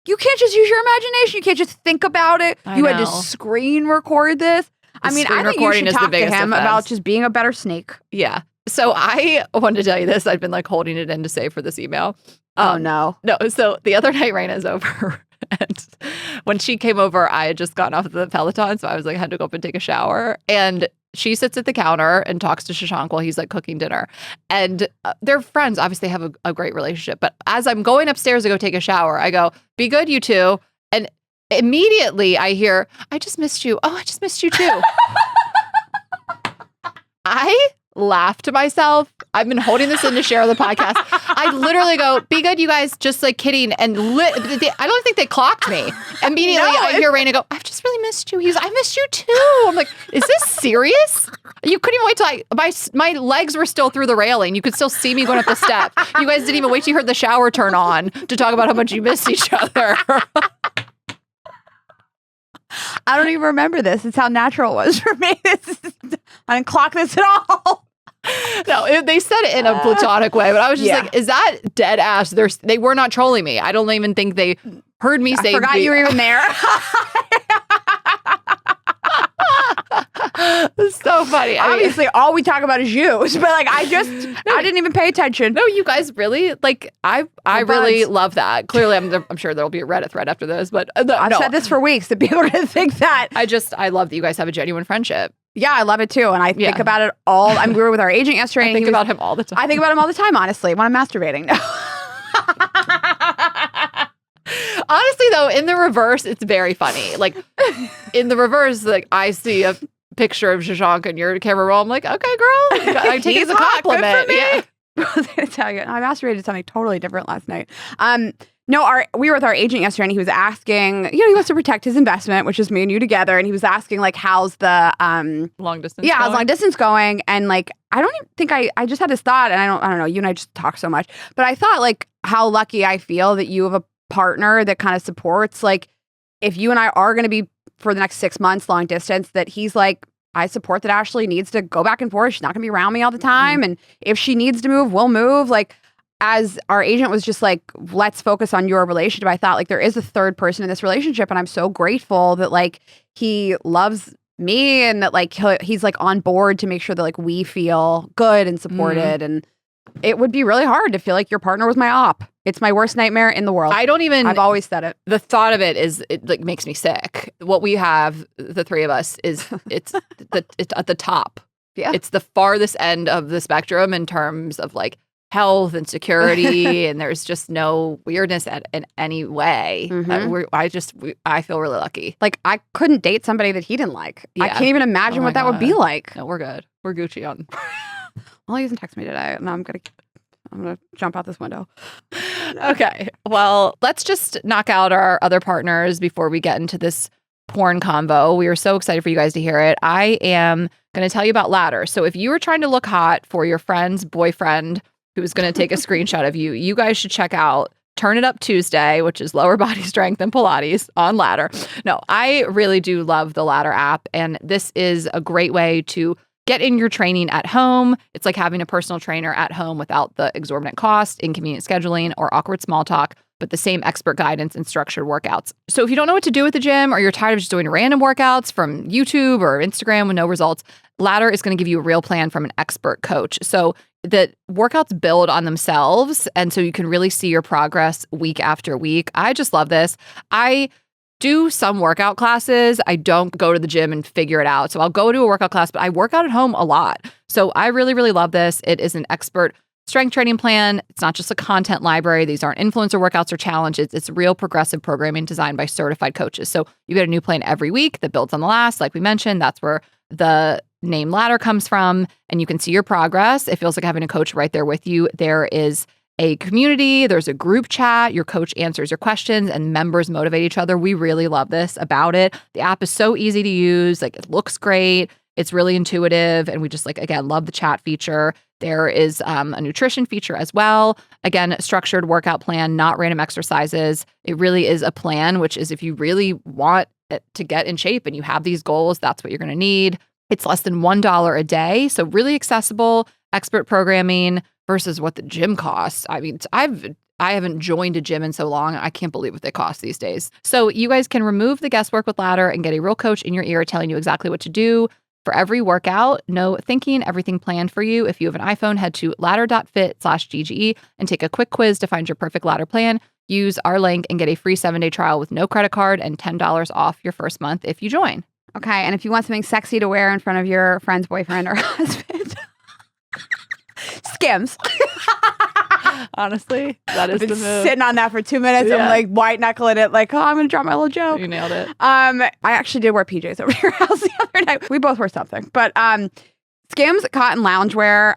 You can't just use your imagination. You can't just think about it. You had to screen record this. I think you should talk to him about just being a better snake. Yeah. So I wanted to tell you this. I've been like holding it in to say for this email. Oh, no. No. So the other night, Raina's over. And when she came over, I had just gotten off the Peloton. So I was like, I had to go up and take a shower. And she sits at the counter and talks to Shashank while he's like cooking dinner. And they're friends. Obviously, they have a great relationship. But as I'm going upstairs to go take a shower, I go, be good, you two. And immediately I hear, I just missed you. Oh, I just missed you too. I laugh to myself. I've been holding this in to share the podcast. I literally go, be good, you guys, just like kidding. And I don't think they clocked me. Immediately I hear Raina go, I've just really missed you. He's, I missed you too. I'm like, is this serious? You couldn't even wait till my legs were still through the railing. You could still see me going up the steps. You guys didn't even wait till you heard the shower turn on to talk about how much you missed each other. I don't even remember this. It's how natural it was for me. I didn't clock this at all. No, they said it in a platonic way, but I was just like, is that dead ass? They were not trolling me. I don't even think they heard me say. I forgot you were even there. It's so funny. Obviously, all we talk about is you. But like, I didn't even pay attention. No, you guys really like. I really love that. Clearly, I'm sure there'll be a Reddit thread after this. But I've said this for weeks to be able to think that. I love that you guys have a genuine friendship. Yeah, I love it too. And I think about it all. We were with our agent yesterday. I think about him all the time. I think about him all the time, honestly, when I'm masturbating. Honestly, though, in the reverse, it's very funny. Like, in the reverse, like, I see a picture of Shashank in your camera roll. I'm like, okay, girl. I take it as a compliment. Yeah. I was going to tell you, I masturbated something totally different last night. No, we were with our agent yesterday and he was asking, he wants to protect his investment, which is me and you together. And he was asking like, how's the long distance? Yeah, how's long distance going? And like, I don't even think I just had this thought, and I don't know, you and I just talk so much, but I thought like how lucky I feel that you have a partner that kind of supports like if you and I are going to be for the next 6 months long distance, that he's like, I support that Ashley needs to go back and forth. She's not going to be around me all the time. And if she needs to move, we'll move. Like, as our agent was just like, let's focus on your relationship. I thought like there is a third person in this relationship. And I'm so grateful that like he loves me and that like he's like on board to make sure that like we feel good and supported. And it would be really hard to feel like your partner was my op. It's my worst nightmare in the world. I've always said it. The thought of it like makes me sick. What we have, the three of us, it's at the top. Yeah. It's the farthest end of the spectrum in terms of like health and security, and there's just no weirdness in any way. I feel really lucky. Like, I couldn't date somebody that he didn't like. Yeah. I can't even imagine what that would be like. No, we're good. We're Gucci on. Well, he hasn't texted me today, and I'm gonna jump out this window. Okay. Well, let's just knock out our other partners before we get into this porn convo. We are so excited for you guys to hear it. I am going to tell you about Ladder. So if you were trying to look hot for your friend's boyfriend who's going to take a screenshot of you, you guys should check out Turn It Up Tuesday, which is lower body strength and Pilates on Ladder. No, I really do love the Ladder app, and this is a great way to get in your training at home. It's like having a personal trainer at home without the exorbitant cost, inconvenient scheduling, or awkward small talk, but the same expert guidance and structured workouts. So if you don't know what to do at the gym, or you're tired of just doing random workouts from YouTube or Instagram with no results, Ladder is going to give you a real plan from an expert coach. So the workouts build on themselves, and so you can really see your progress week after week. I just love this. I do some workout classes. I don't go to the gym and figure it out. So I'll go to a workout class, but I work out at home a lot. So I really, really love this. It is an expert strength training plan. It's not just a content library. These aren't influencer workouts or challenges. It's real progressive programming designed by certified coaches. So you get a new plan every week that builds on the last. Like we mentioned, that's where the name Ladder comes from, and you can see your progress. It feels like having a coach right there with you. There is a community, there's a group chat, your coach answers your questions, and members motivate each other. We really love this about it. The app is so easy to use, like it looks great, it's really intuitive, and we just like, again, love the chat feature. There is a nutrition feature as well. Again, structured workout plan, not random exercises. It really is a plan, which is if you really want to get in shape and you have these goals, that's what you're going to need. It's less than $1 a day, so really accessible, expert programming versus what the gym costs. I mean, I haven't joined a gym in so long. I can't believe what they cost these days. So you guys can remove the guesswork with Ladder and get a real coach in your ear telling you exactly what to do for every workout. No thinking, everything planned for you. If you have an iPhone, head to ladder.fit/GGE and take a quick quiz to find your perfect Ladder plan. Use our link and get a free 7-day trial with no credit card and $10 off your first month if you join. Okay, and if you want something sexy to wear in front of your friend's boyfriend or husband, Skims. Honestly, that is the move. Sitting on that for 2 minutes. Yeah. I'm like white knuckling it. Like, oh, I'm gonna drop my little joke. You nailed it. I actually did wear PJs over your house the other night. We both wear something, but Skims cotton loungewear.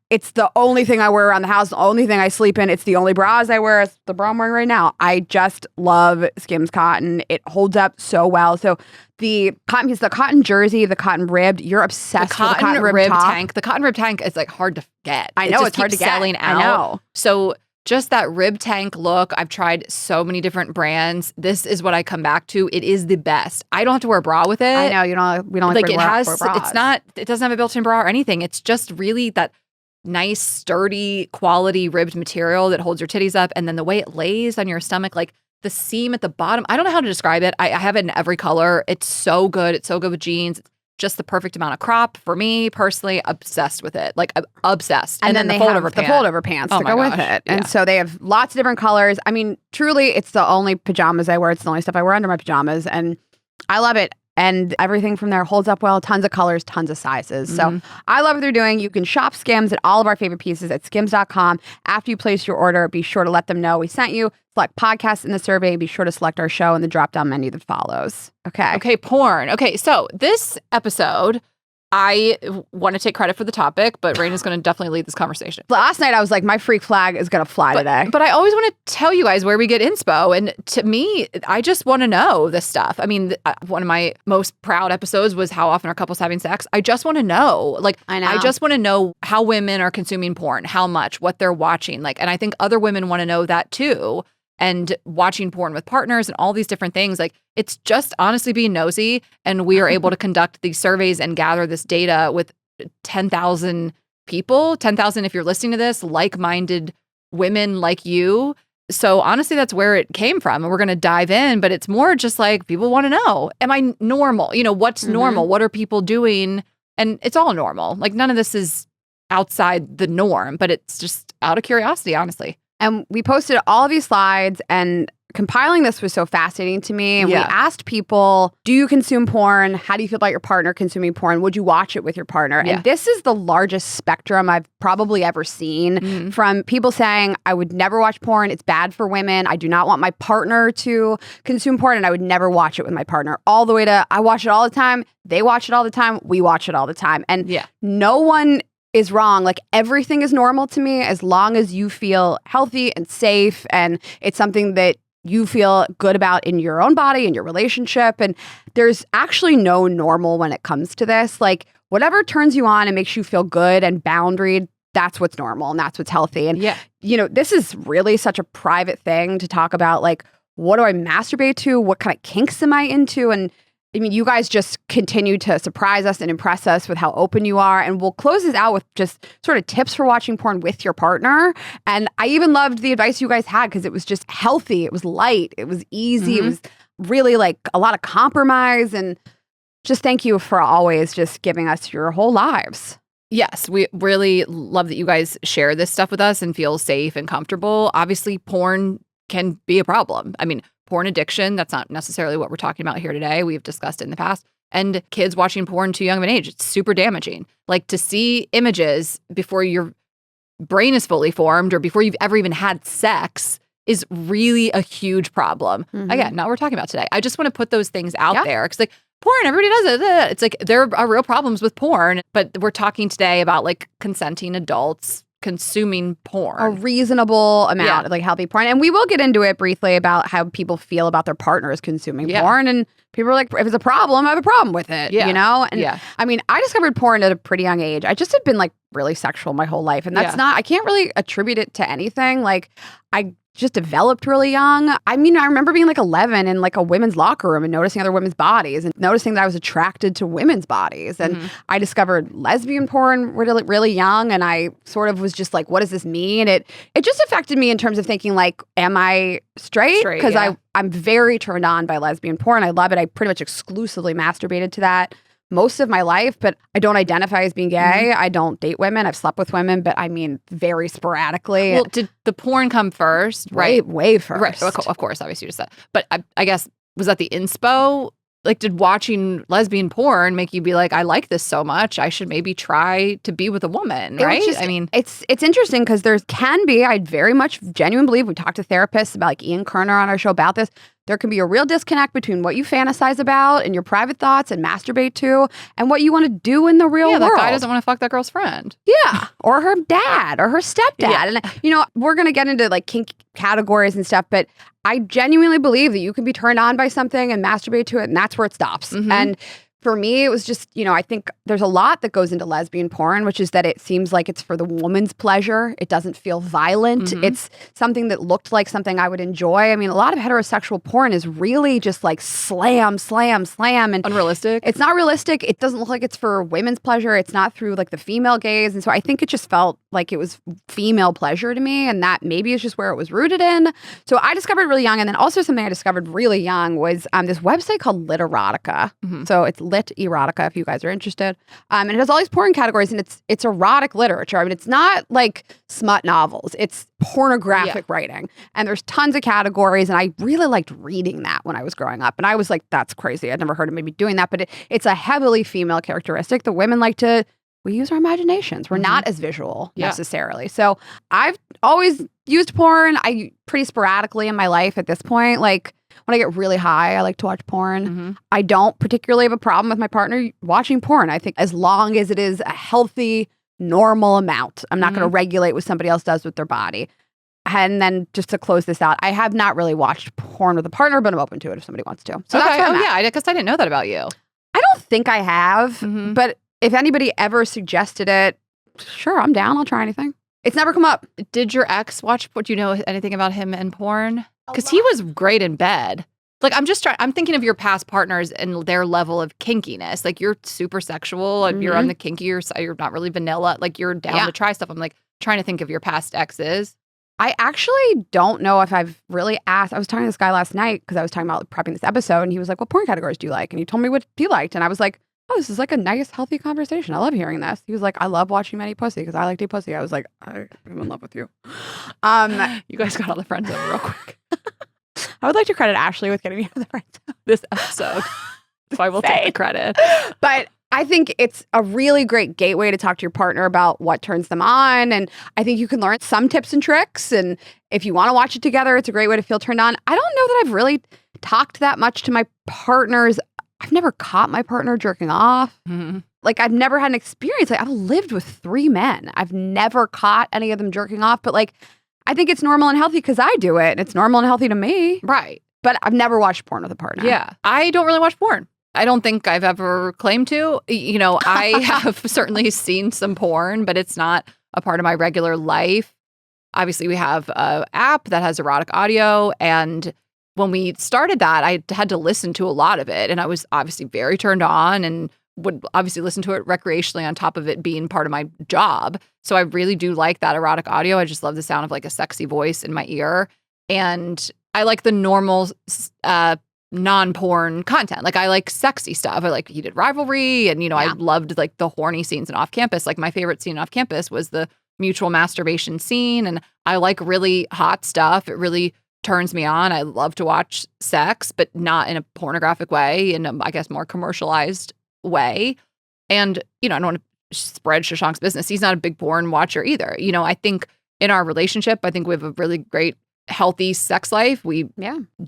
It's the only thing I wear around the house. The only thing I sleep in. It's the only bras I wear. It's the bra I'm wearing right now. I just love Skims cotton. It holds up so well. So the cotton piece, the cotton jersey, the cotton ribbed. You're obsessed with the cotton ribbed top. Tank. The cotton rib tank is like hard to get. I know it's hard to get. Selling out. I know. So just that rib tank look. I've tried so many different brands. This is what I come back to. It is the best. I don't have to wear a bra with it. I know we don't like it has. bras. It's not. It doesn't have a built-in bra or anything. It's just really that nice, sturdy, quality ribbed material that holds your titties up, and then the way it lays on your stomach, like the seam at the bottom. I don't know how to describe it. I have it in every color. It's so good. It's so good with jeans. It's just the perfect amount of crop for me personally. Obsessed with it, like obsessed. And then they have the fold-over pants to go with it. And so they have lots of different colors. I mean, truly, it's the only pajamas I wear. It's the only stuff I wear under my pajamas, and I love it. And everything from there holds up well. Tons of colors, tons of sizes. So I love what they're doing. You can shop Skims at all of our favorite pieces at skims.com. After you place your order, be sure to let them know we sent you. Select podcasts in the survey. Be sure to select our show in the drop-down menu that follows. Okay. Okay, porn. Okay, so this episode, I want to take credit for the topic, but Raina's going to definitely lead this conversation. Last night, I was like, my freak flag is going to fly today. But I always want to tell you guys where we get inspo. And to me, I just want to know this stuff. I mean, one of my most proud episodes was how often are couples having sex. I just want to know. Like, I just want to know how women are consuming porn, how much, what they're watching. Like, and I think other women want to know that too. and watching porn with partners and all these different things. Like, it's just honestly being nosy. And we are able to conduct these surveys and gather this data with 10,000 people, 10,000 if you're listening to this, like-minded women like you. So honestly, that's where it came from. And we're going to dive in, but it's more just like people want to know, am I normal? You know, what's normal? What are people doing? And it's all normal. Like, none of this is outside the norm, but it's just out of curiosity, honestly. And we posted all of these slides, and compiling this was so fascinating to me. And we asked people, do you consume porn? How do you feel about your partner consuming porn? Would you watch it with your partner? And this is the largest spectrum I've probably ever seen, from people saying, I would never watch porn. It's bad for women. I do not want my partner to consume porn, and I would never watch it with my partner. All the way to, I watch it all the time. They watch it all the time. We watch it all the time. And no one is wrong. Like, everything is normal to me as long as you feel healthy and safe, and it's something that you feel good about in your own body and your relationship. And there's actually no normal when it comes to this. Like, whatever turns you on and makes you feel good and boundaried, that's what's normal and that's what's healthy. And you know, this is really such a private thing to talk about. Like, what do I masturbate to? What kind of kinks am I into? And I mean, you guys just continue to surprise us and impress us with how open you are. And we'll close this out with just sort of tips for watching porn with your partner. And I even loved the advice you guys had, because it was just healthy. It was light. It was easy. It was really like a lot of compromise. And just thank you for always just giving us your whole lives. Yes, we really love that you guys share this stuff with us and feel safe and comfortable. Obviously, porn can be a problem. I mean, porn addiction, that's not necessarily what we're talking about here today. We've discussed it in the past. And kids watching porn too young of an age, it's super damaging. Like, to see images before your brain is fully formed or before you've ever even had sex is really a huge problem. Again, not what we're talking about today. I just want to put those things out there, because like, porn, everybody does it. It's like, there are real problems with porn, but we're talking today about like consenting adults consuming porn. A reasonable amount of like healthy porn. And we will get into it briefly about how people feel about their partners consuming porn. And people are like, if it's a problem, I have a problem with it, you know? And I mean, I discovered porn at a pretty young age. I just had been like really sexual my whole life. And that's not, I can't really attribute it to anything. Like, I just developed really young. I mean, I remember being like 11 in like a women's locker room and noticing other women's bodies and noticing that I was attracted to women's bodies. And I discovered lesbian porn really, really young. And I sort of was just like, what does this mean? It just affected me in terms of thinking like, am I straight? Because I'm very turned on by lesbian porn. I love it. I pretty much exclusively masturbated to that most of my life, but I don't identify as being gay. I don't date women. I've slept with women, but I mean, very sporadically. Well, did the porn come first? Right? Way first. Right. Of course, obviously you just said. But I guess, was that the inspo? Like, did watching lesbian porn make you be like, I like this so much, I should maybe try to be with a woman, right? I mean, it's interesting because there can be, I very much genuinely believe, we talked to therapists about like Ian Kerner on our show about this, there can be a real disconnect between what you fantasize about and your private thoughts and masturbate to and what you want to do in the real world. That guy doesn't want to fuck that girl's friend. Yeah. Or her dad or her stepdad. And, you know, we're going to get into like kink categories and stuff, but I genuinely believe that you can be turned on by something and masturbate to it, and that's where it stops. And for me, it was just, you know, I think there's a lot that goes into lesbian porn, which is that it seems like it's for the woman's pleasure. It doesn't feel violent. It's something that looked like something I would enjoy. I mean, a lot of heterosexual porn is really just like slam, slam, slam. And unrealistic. It's not realistic. It doesn't look like it's for women's pleasure. It's not through like the female gaze. And so I think it just felt like it was female pleasure to me. And that maybe is just where it was rooted in. So I discovered really young. And then also something I discovered really young was this website called Lit Erotica. So it's Lit Erotica if you guys are interested. And it has all these porn categories, and it's erotic literature. I mean, it's not like smut novels. It's pornographic writing. And there's tons of categories, and I really liked reading that when I was growing up. And I was like, that's crazy. I'd never heard of maybe doing that, but it's a heavily female characteristic. The women like to, we use our imaginations. We're not as visual necessarily. So I've always used porn. I pretty sporadically in my life at this point. Like, when I get really high, I like to watch porn. I don't particularly have a problem with my partner watching porn. I think as long as it is a healthy, normal amount, I'm not going to regulate what somebody else does with their body. And then just to close this out, I have not really watched porn with a partner, but I'm open to it if somebody wants to. So that's where I'm at. Because I didn't know that about you. I don't think I have, but if anybody ever suggested it, sure, I'm down. I'll try anything. It's never come up. Did your ex watch? Do you know anything about him and porn? Because he was great in bed. Like, I'm thinking of your past partners and their level of kinkiness. Like, you're super sexual and you're on the kinkier side. You're not really vanilla. Like, you're down to try stuff. I'm like trying to think of your past exes. I actually don't know if I've really asked. I was talking to this guy last night because I was talking about prepping this episode, and he was like, "What porn categories do you like?" And he told me what he liked, and I was like, "Oh, this is like a nice, healthy conversation. I love hearing this." He was like, "I love watching many pussy because I like deep pussy." I was like, "I'm in love with you." You guys got all the friends over real quick. I would like to credit Ashley with getting me out of the friend zone This episode, so I will take the credit. But I think it's a really great gateway to talk to your partner about what turns them on. And I think you can learn some tips and tricks. And if you want to watch it together, it's a great way to feel turned on. I don't know that I've really talked that much to my partners. I've never caught my partner jerking off. Mm-hmm. Like, I've never had an experience. Like, I've lived with 3 men. I've never caught any of them jerking off. But like, I think it's normal and healthy because I do it. And it's normal and healthy to me. Right. But I've never watched porn with a partner. Yeah. I don't really watch porn. I don't think I've ever claimed to. You know, I have certainly seen some porn, but it's not a part of my regular life. Obviously, we have an app that has erotic audio. And when we started that, I had to listen to a lot of it. And I was obviously very turned on and would obviously listen to it recreationally on top of it being part of my job. So I really do like that erotic audio. I just love the sound of like a sexy voice in my ear. And I like the normal non-porn content. Like, I like sexy stuff. I like Heated Rivalry, and I loved like the horny scenes in Off Campus. Like, my favorite scene in Off Campus was the mutual masturbation scene, and I like really hot stuff. It really turns me on. I love to watch sex, but not in a pornographic way, in a, I guess, more commercialized way. And I don't want to spread Shashank's business. He's not a big porn watcher either. I think in our relationship, I think we have a really great healthy sex life. We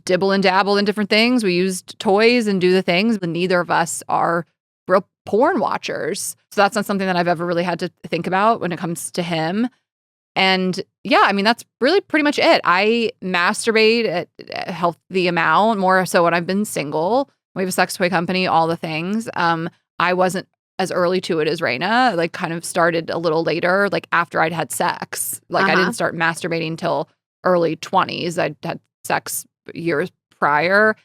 dibble and dabble in different things. We use toys and do the things, but neither of us are real porn watchers. So that's not something that I've ever really had to think about when it comes to him. And yeah, I mean, that's really pretty much it. I masturbate at a healthy amount, more so when I've been single. We have a sex toy company, all the things. I wasn't as early to it as Raina, like kind of started a little later, like after I'd had sex. Like I didn't start masturbating till early 20s. I'd had sex years prior.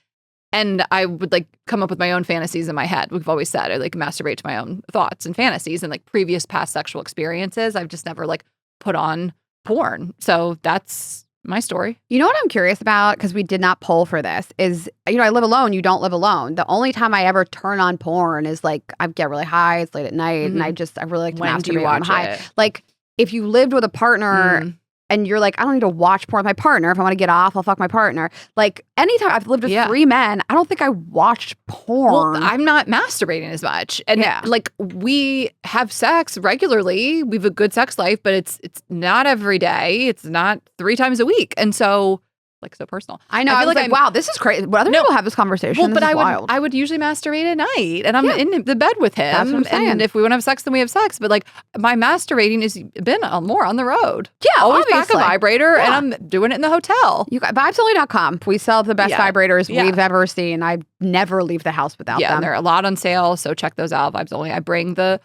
And I would like come up with my own fantasies in my head. We've always said I like masturbate to my own thoughts and fantasies and like previous past sexual experiences. I've just never like put on porn. So that's my story. You know what I'm curious about? Because we did not poll for this is, I live alone. You don't live alone. The only time I ever turn on porn is like I get really high. It's late at night. And I really like to When masturbate do you when I'm watch high. it? Like, if you lived with a partner and you're like, I don't need to watch porn with my partner. If I want to get off, I'll fuck my partner. Like, anytime I've lived with 3 men, I don't think I watched porn. Well, I'm not masturbating as much. And like, we have sex regularly. We have a good sex life, but it's not every day. It's not 3 times a week. And so, like, so personal. I know. I feel like wow, this is crazy. Other people have this conversation. Well, but wild. I would usually masturbate at night, and I'm in the bed with him. That's what I'm saying. And if we want to have sex, then we have sex. But like, my masturbating has been more on the road. Yeah, always obviously. back a vibrator, and I'm doing it in the hotel. Vibesonly.com. We sell the best vibrators we've ever seen. I never leave the house without them. Yeah, and they're a lot on sale, so check those out. Vibes Only. I bring the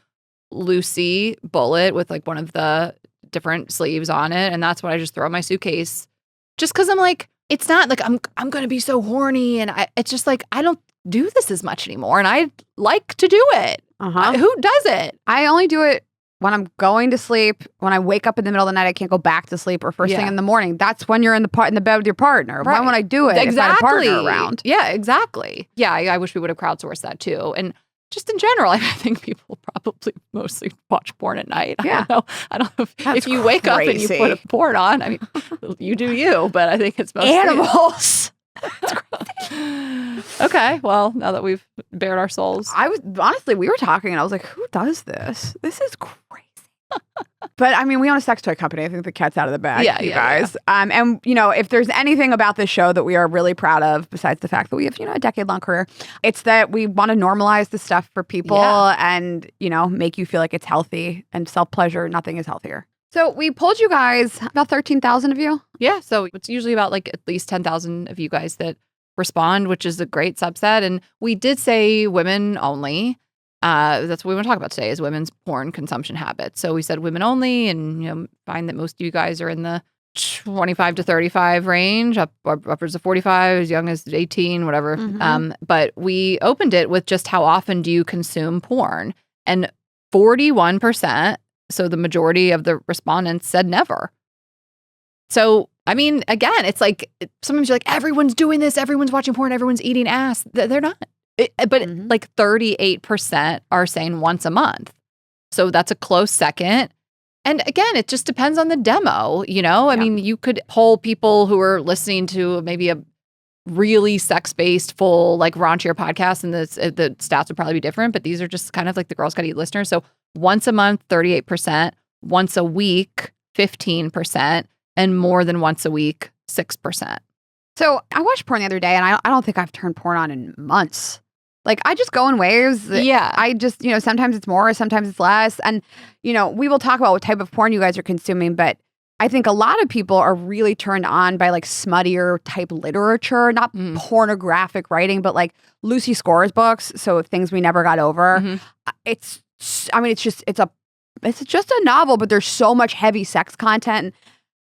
Lucy bullet with like one of the different sleeves on it, and that's what I just throw in my suitcase. Just because I'm like, it's not like I'm going to be so horny, and it's just like I don't do this as much anymore, and I like to do it. Who does it? I only do it when I'm going to sleep. When I wake up in the middle of the night, I can't go back to sleep, or first thing in the morning. That's when you're in the bed with your partner. Right. Why would I do it if I had a partner around? Yeah, exactly. Yeah, I wish we would have crowdsourced that too. And just in general, I think people probably mostly watch porn at night. Yeah. I don't know if you wake up and you put a porn on. I mean, you do you, but I think it's mostly animals. Okay, well, now that we've bared our souls. We were talking and I was like, who does this? This is crazy. But I mean, we own a sex toy company. I think the cat's out of the bag, you guys. Yeah. And if there's anything about this show that we are really proud of, besides the fact that we have, a decade-long career, it's that we want to normalize this stuff for people and, make you feel like it's healthy and self-pleasure. Nothing is healthier. So we polled you guys, about 13,000 of you. Yeah, so it's usually about like at least 10,000 of you guys that respond, which is a great subset. And we did say women only. That's what we want to talk about today is women's porn consumption habits. So we said women only, and find that most of you guys are in the 25 to 35 range, upwards of 45, as young as 18, whatever. But we opened it with just how often do you consume porn? And 41%, so the majority of the respondents said never. So, I mean, again, it's like sometimes you're like, everyone's doing this, everyone's watching porn, everyone's eating ass. They're not. But like 38% are saying once a month. So that's a close second. And again, it just depends on the demo, you know? I mean, you could poll people who are listening to maybe a really sex-based, full, like raunchier podcast, and the stats would probably be different, but these are just kind of like the Girls Gotta Eat listeners. So once a month, 38%, once a week, 15%, and more than once a week, 6%. So I watched porn the other day, and I don't think I've turned porn on in months. Like, I just go in waves. Yeah. I just, sometimes it's more, sometimes it's less. And, we will talk about what type of porn you guys are consuming, but I think a lot of people are really turned on by like smuttier type literature, not pornographic writing, but like Lucy Score's books. So Things We Never Got Over. It's just a novel, but there's so much heavy sex content. And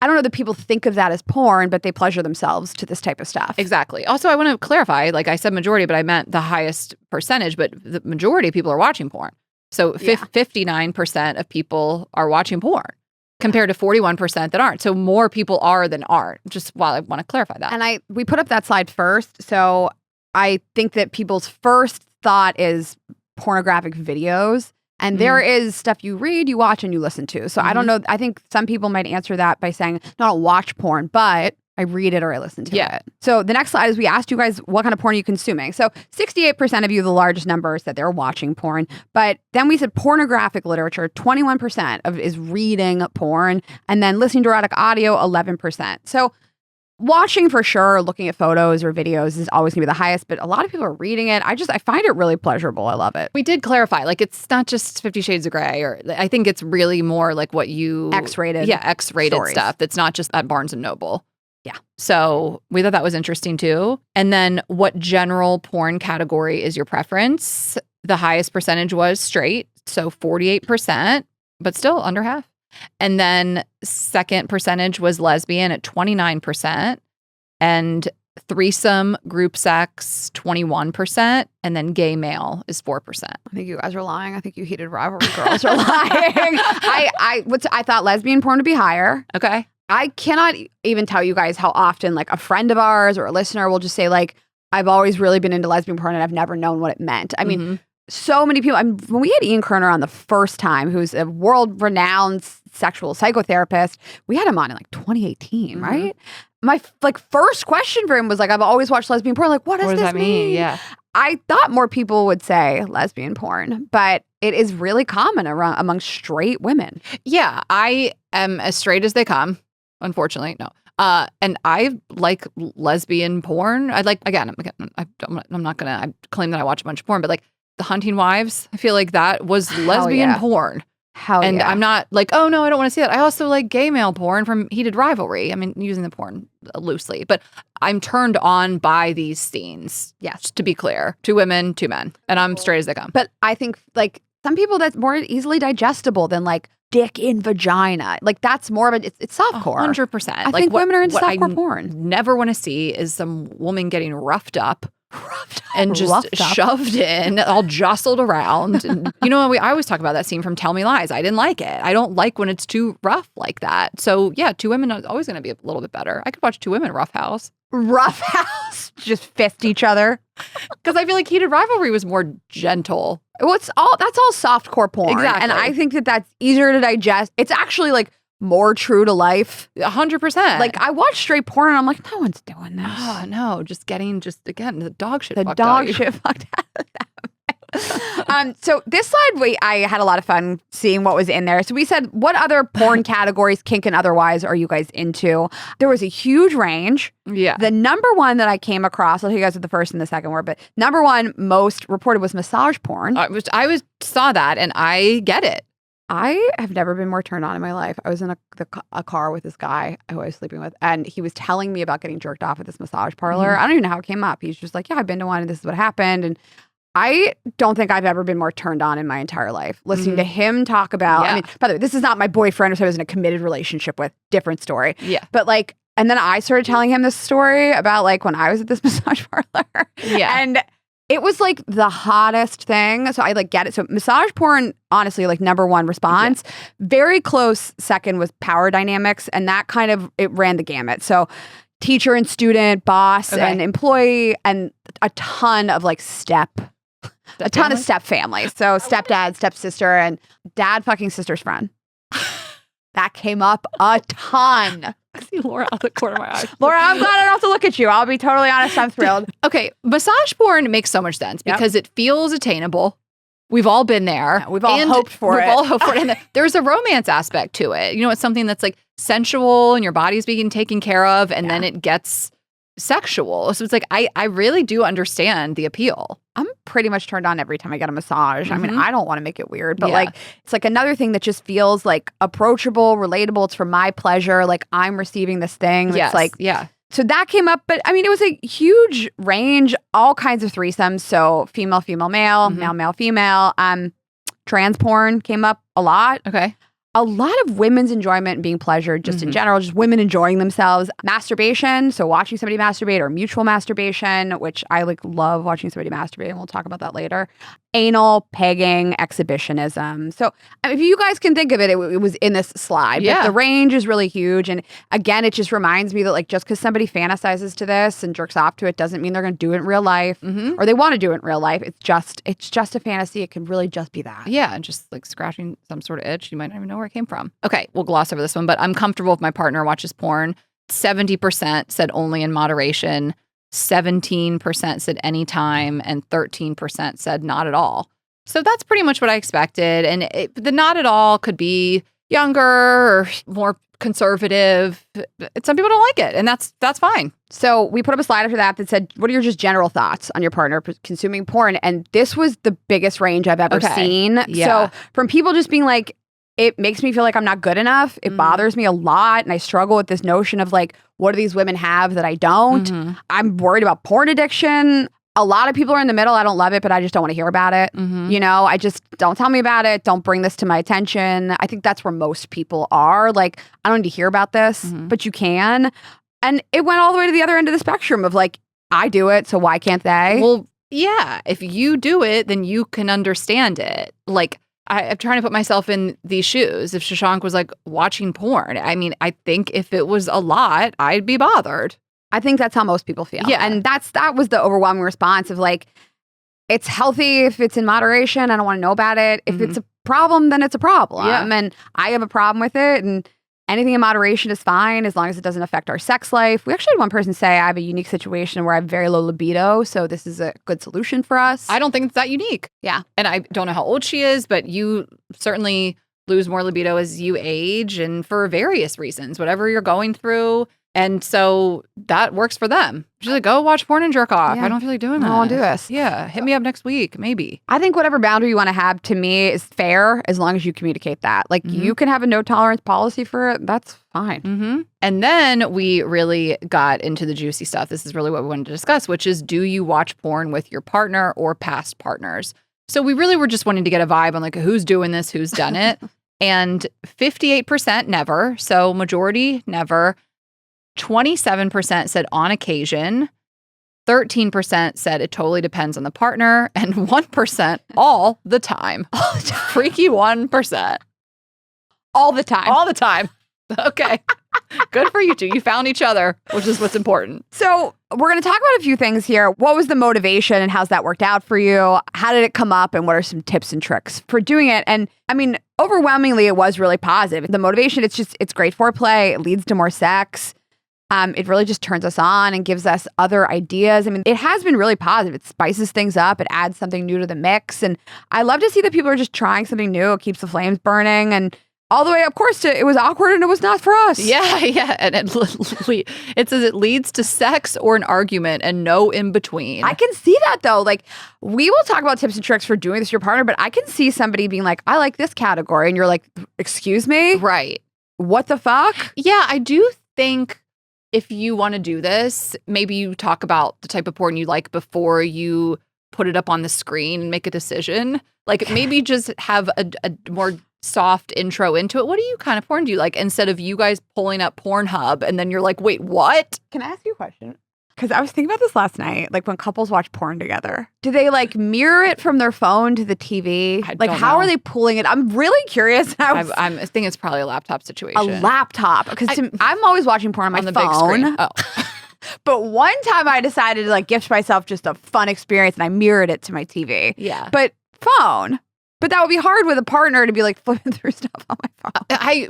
I don't know that people think of that as porn, but they pleasure themselves to this type of stuff. Exactly. Also, I want to clarify, like I said majority, but I meant the highest percentage, but the majority of people are watching porn. So 59% of people are watching porn compared to 41% that aren't. So more people are than aren't. Just while I want to clarify that. And we put up that slide first. So I think that people's first thought is pornographic videos. And there is stuff you read, you watch, and you listen to. So I don't know. I think some people might answer that by saying, no, I don't watch porn, but I read it or I listen to it. So the next slide is we asked you guys, what kind of porn are you consuming? So 68% of you, the largest number, said they're watching porn. But then we said pornographic literature, 21% is reading porn. And then listening to erotic audio, 11%. So watching for sure, looking at photos or videos is always gonna be the highest, but a lot of people are reading it. I find it really pleasurable. I love it. We did clarify, like it's not just 50 Shades of Grey, or I think it's really more like what you X-rated. Yeah, X-rated stories. stuff that's not just at Barnes and Noble. Yeah. So we thought that was interesting too. And then what general porn category is your preference? The highest percentage was straight, so 48%, but still under half. And then second percentage was lesbian at 29%, and threesome, group sex, 21%, and then gay male is 4%. I think you guys are lying. I think you heated rivalry girls are lying. I thought lesbian porn would be higher. Okay. I cannot even tell you guys how often like a friend of ours or a listener will just say like, I've always really been into lesbian porn and I've never known what it meant. I mean, so many people. When we had Ian Kerner on the first time, who's a world-renowned sexual psychotherapist, we had him on in like 2018, right? My first question for him was like, I've always watched lesbian porn. Like, what does that mean? Yeah. I thought more people would say lesbian porn, but it is really common among straight women. Yeah, I am as straight as they come, unfortunately. No. And I like lesbian porn. I like, again, I'm not going to claim that I watch a bunch of porn, but like The Hunting Wives, I feel like that was lesbian porn. And I'm not like, oh no, I don't want to see that. I also like gay male porn from Heated Rivalry. I mean, using the porn loosely, but I'm turned on by these scenes. Yes. To be clear, 2 women, 2 men, and I'm straight as they come. But I think like some people that's more easily digestible than like dick in vagina. Like that's more of it's softcore. 100%. I think women are into softcore porn. Never want to see is some woman getting roughed up. And just shoved in, all jostled around. And, I always talk about that scene from Tell Me Lies. I didn't like it. I don't like when it's too rough like that. So yeah, 2 women is always going to be a little bit better. I could watch 2 women roughhouse. Roughhouse, just fist each other. Because I feel like Heated Rivalry was more gentle. Well, that's all softcore porn. Exactly. And I think that's easier to digest. It's actually like more true to life. 100%. Like I watch straight porn and I'm like, no one's doing this. Oh no, again, the dog shit. The dog shit fucked out of them. So this slide, I had a lot of fun seeing what was in there. So we said, what other porn categories, kink and otherwise, are you guys into? There was a huge range. Yeah. The number one that I came across, I'll tell you guys what the first and the second were, but number one most reported was massage porn. I saw that and I get it. I have never been more turned on in my life. I was in a car with this guy who I was sleeping with, and he was telling me about getting jerked off at this massage parlor. I don't even know how it came up. He's just like, yeah, I've been to one, and this is what happened. And I don't think I've ever been more turned on in my entire life. Listening to him talk about, I mean, by the way, this is not my boyfriend who I was in a committed relationship with, different story. Yeah. But like, and then I started telling him this story about like when I was at this massage parlor. Yeah. And it was like the hottest thing. So I like get it. So massage porn, honestly, like number one response. Very close second was power dynamics. And that kind of, it ran the gamut. So teacher and student, boss and employee, and a ton of like step families. So stepdad, stepsister, and dad fucking sister's friend. That came up a ton. I see Laura out the corner of my eye. Laura, I'm glad I don't have to look at you. I'll be totally honest. I'm thrilled. Okay, massage porn makes so much sense because it feels attainable. We've all been there. Yeah, we've all hoped for it. We've all hoped for it. And there's a romance aspect to it. You know, it's something that's like sensual and your body's being taken care of, and then it gets sexual. So it's like, I really do understand the appeal. I'm pretty much turned on every time I get a massage. I mean, I don't want to make it weird, but like, it's like another thing that just feels like approachable, relatable. It's for my pleasure. Like I'm receiving this thing. Yes. It's like, yeah. So that came up, but I mean, it was a huge range, all kinds of threesomes. So female, female, male, male, male, female. Trans porn came up a lot. Okay. A lot of women's enjoyment and being pleasured just in general, just women enjoying themselves. Masturbation, so watching somebody masturbate or mutual masturbation, which I like love watching somebody masturbate, and we'll talk about that later. Anal, pegging, exhibitionism. So I mean, if you guys can think of it, it was in this slide. Yeah. But the range is really huge. And again, it just reminds me that like just because somebody fantasizes to this and jerks off to it doesn't mean they're going to do it in real life or they want to do it in real life. It's just a fantasy. It can really just be that. Yeah, just like scratching some sort of itch. You might not even know where it came from. Okay, we'll gloss over this one, but I'm comfortable if my partner watches porn. 70% said only in moderation. 17% said anytime, and 13% said not at all. So that's pretty much what I expected. And the not at all could be younger or more conservative. Some people don't like it, and that's fine. So we put up a slide after that said, what are your just general thoughts on your partner consuming porn? And this was the biggest range I've ever seen. Yeah. So from people just being like, it makes me feel like I'm not good enough. It bothers me a lot. And I struggle with this notion of like, what do these women have that I don't? I'm worried about porn addiction. A lot of people are in the middle. I don't love it, but I just don't want to hear about it. You know, I just don't tell me about it. Don't bring this to my attention. I think that's where most people are. Like, I don't need to hear about this, but you can. And it went all the way to the other end of the spectrum of like, I do it, so why can't they? Well, yeah. If you do it, then you can understand it. Like, I'm trying to put myself in these shoes. If Shashank was like watching porn, I mean, I think if it was a lot, I'd be bothered. I think that's how most people feel. Yeah. And that was the overwhelming response of like, it's healthy if it's in moderation. I don't want to know about it. If it's a problem, then it's a problem. Yeah. And I have a problem with it. And anything in moderation is fine as long as it doesn't affect our sex life. We actually had one person say, I have a unique situation where I have very low libido. So this is a good solution for us. I don't think it's that unique. Yeah. And I don't know how old she is, but you certainly lose more libido as you age and for various reasons, whatever you're going through. And so that works for them. She's like, go watch porn and jerk off. Yeah. I don't feel like doing that. I won't do this. Yeah. Hit me up next week, maybe. I think whatever boundary you want to have to me is fair as long as you communicate that. Like you can have a no tolerance policy for it. That's fine. And then we really got into the juicy stuff. This is really what we wanted to discuss, which is, do you watch porn with your partner or past partners? So we really were just wanting to get a vibe on like who's doing this, who's done it. And 58% never. So majority never. 27% said on occasion. 13% said it totally depends on the partner. And 1% all the time. Freaky 1%. All the time. All the time. Okay. Good for you two. You found each other, which is what's important. So we're going to talk about a few things here. What was the motivation and how's that worked out for you? How did it come up and what are some tips and tricks for doing it? And I mean, overwhelmingly, it was really positive. The motivation, it's great foreplay. It leads to more sex. It really just turns us on and gives us other ideas. I mean, it has been really positive. It spices things up. It adds something new to the mix. And I love to see that people are just trying something new. It keeps the flames burning. And all the way, of course, to it was awkward and it was not for us. Yeah. And it says it leads to sex or an argument and no in between. I can see that though. Like, we will talk about tips and tricks for doing this to your partner, but I can see somebody being like, I like this category. And you're like, excuse me? Right. What the fuck? Yeah, I do think if you want to do this, maybe you talk about the type of porn you like before you put it up on the screen and make a decision. Like maybe just have a more soft intro into it. What kind of porn do you like? Instead of you guys pulling up Pornhub and then you're like, wait, what? Can I ask you a question? Because I was thinking about this last night, like when couples watch porn together, do they like mirror it from their phone to the TV? I Like don't how know. are they pulling it? I'm really curious. I think it's probably a laptop situation. A laptop, because I'm always watching porn on my the big screen. phone. Oh, But one time I decided to like gift myself just a fun experience and I mirrored it to my TV. yeah. But phone. But that would be hard with a partner to be like flipping through stuff on my phone.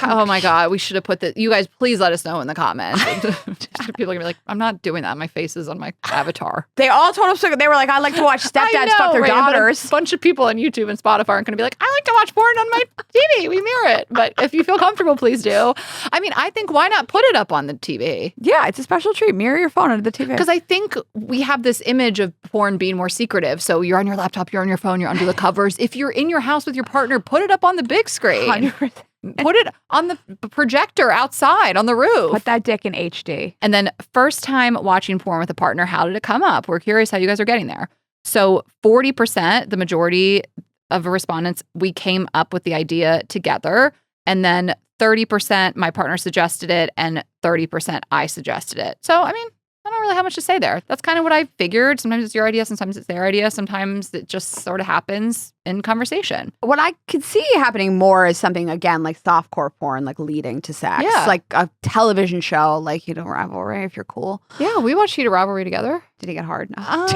Oh my God, we should have put you guys, please let us know in the comments. People are gonna be like, I'm not doing that. My face is on my avatar. They all told us, they were like, I like to watch stepdads fuck their right? But daughters. a bunch of people on YouTube and Spotify aren't gonna be like, I like to watch porn on my TV. We mirror it. But if you feel comfortable, please do. I mean, I think why not put it up on the TV? Yeah, it's a special treat. Mirror your phone onto the TV. Because I think we have this image of porn being more secretive. So you're on your laptop, you're on your phone, you're under the covers. If you're in your house with your partner, put it up on the big screen. 100%. Put it on the projector outside on the roof. Put that dick in HD. And then first time watching porn with a partner, how did it come up? We're curious how you guys are getting there. So 40%, the majority of respondents, we came up with the idea together. And then 30%, my partner suggested it, and 30% I suggested it. So, I mean, I don't really have much to say there. That's kind of what I figured. Sometimes it's your idea, sometimes it's their idea, sometimes it just sort of happens in conversation. What I could see happening more is something, again, like softcore porn, like leading to sex. Yeah. Like a television show, like Heated Rivalry, if you're cool. Yeah, we watched Heated Rivalry together. Did he get hard? No.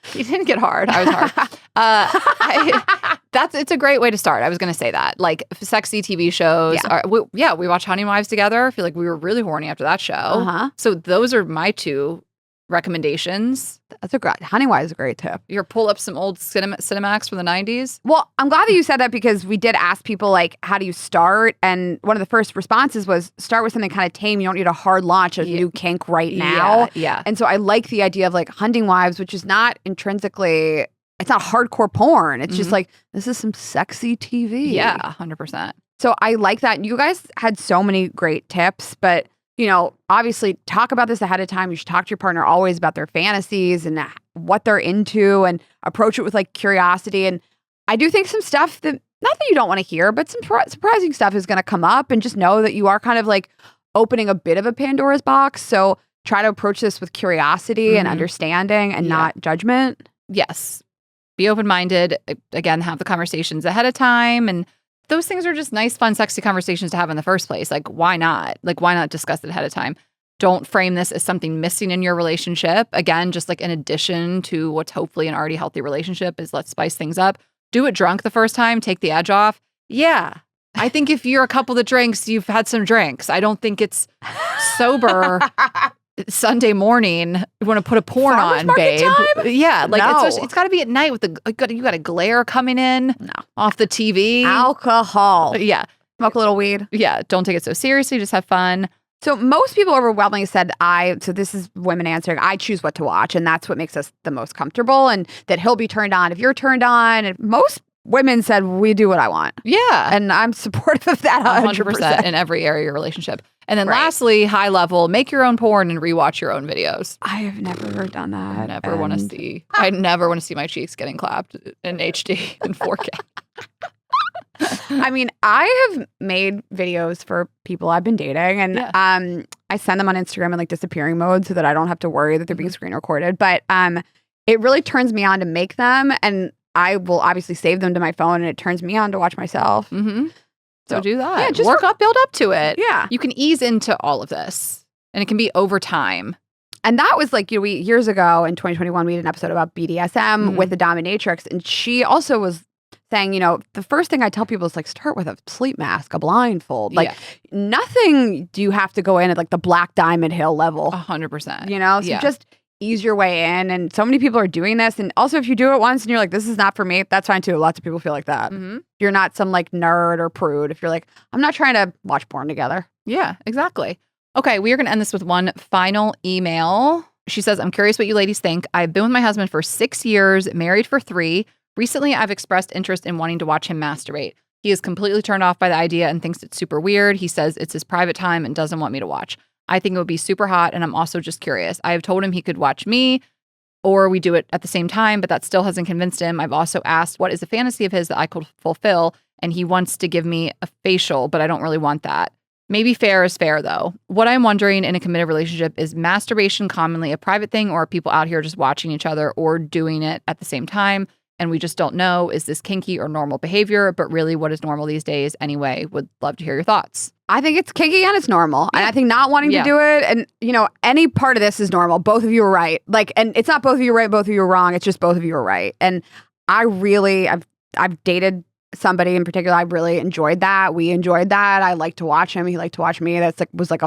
He didn't get hard. I was hard. It's a great way to start. I was going to say that. Like sexy TV shows. We watched Hunting Wives together. I feel like we were really horny after that show. Uh-huh. So those are my two recommendations. That's a great, Hunting Wives is a great tip. You're pull up some old Cinemax from the 90s. Well, I'm glad that you said that because we did ask people, like, how do you start? And one of the first responses was start with something kind of tame. You don't need a hard launch, a new kink right now. Yeah. And so I like the idea of like Hunting Wives, which is not intrinsically, it's not hardcore porn. It's just like, this is some sexy TV. Yeah, 100%. So I like that. You guys had so many great tips, but you know, obviously talk about this ahead of time. You should talk to your partner always about their fantasies and what they're into and approach it with like curiosity. And I do think some stuff that, not that you don't want to hear, but some surprising stuff is going to come up, and just know that you are kind of like opening a bit of a Pandora's box. So try to approach this with curiosity and understanding and not judgment. Yes. Be open-minded. Again, have the conversations ahead of time. And those things are just nice, fun, sexy conversations to have in the first place. Like, why not? Like, why not discuss it ahead of time? Don't frame this as something missing in your relationship. Again, just like in addition to what's hopefully an already healthy relationship is let's spice things up. Do it drunk the first time. Take the edge off. Yeah. I think if you're a couple that drinks, you've had some drinks. I don't think it's sober Sunday morning. You want to put a porn Farmer's on, market babe. time? Yeah. Like No. it's got to be at night with you got a glare coming in off the TV. Alcohol. Yeah. Smoke a little weed. Yeah. Don't take it so seriously. Just have fun. So most people overwhelmingly said so this is women answering, I choose what to watch, and that's what makes us the most comfortable, and that he'll be turned on if you're turned on. And most women said, we do what I want. Yeah. And I'm supportive of that 100%. in every area of your relationship. And then lastly, high level, make your own porn and rewatch your own videos. I have never done that. I never want to see my cheeks getting clapped in HD and 4K. I mean, I have made videos for people I've been dating, and I send them on Instagram in like disappearing mode so that I don't have to worry that they're being screen recorded. But it really turns me on to make them, and I will obviously save them to my phone, and it turns me on to watch myself. Mm-hmm. So do that. Yeah, just build up to it. Yeah. You can ease into all of this, and it can be over time. And that was like, we years ago in 2021, we did an episode about BDSM with the dominatrix, and she also was saying, the first thing I tell people is like, start with a sleep mask, a blindfold. Like nothing do you have to go in at like the Black Diamond Hill level. 100%. So just ease your way in. And so many people are doing this. And also if you do it once and you're like, this is not for me, that's fine too. Lots of people feel like that. Mm-hmm. You're not some like nerd or prude if you're like, I'm not trying to watch porn together. Yeah, exactly. Okay, we are going to end this with one final email. She says, I'm curious what you ladies think. I've been with my husband for 6 years, married for 3. Recently, I've expressed interest in wanting to watch him masturbate. He is completely turned off by the idea and thinks it's super weird. He says it's his private time and doesn't want me to watch. I think it would be super hot, and I'm also just curious. I have told him he could watch me. or we do it at the same time, but that still hasn't convinced him. I've also asked what is a fantasy of his that I could fulfill, and he wants to give me a facial, but I don't really want that. Maybe fair is fair, though. What I'm wondering in a committed relationship is masturbation commonly a private thing, or are people out here just watching each other or doing it at the same time? And we just don't know, is this kinky or normal behavior? But really, what is normal these days anyway? Would love to hear your thoughts. I think it's kinky and it's normal. Yeah. And I think not wanting Yeah. to do it and, any part of this is normal. Both of you are right. And it's not both of you are right, both of you are wrong. It's just both of you are right. And I've dated somebody in particular. I really enjoyed that. We enjoyed that. I liked to watch him. He liked to watch me. That's was a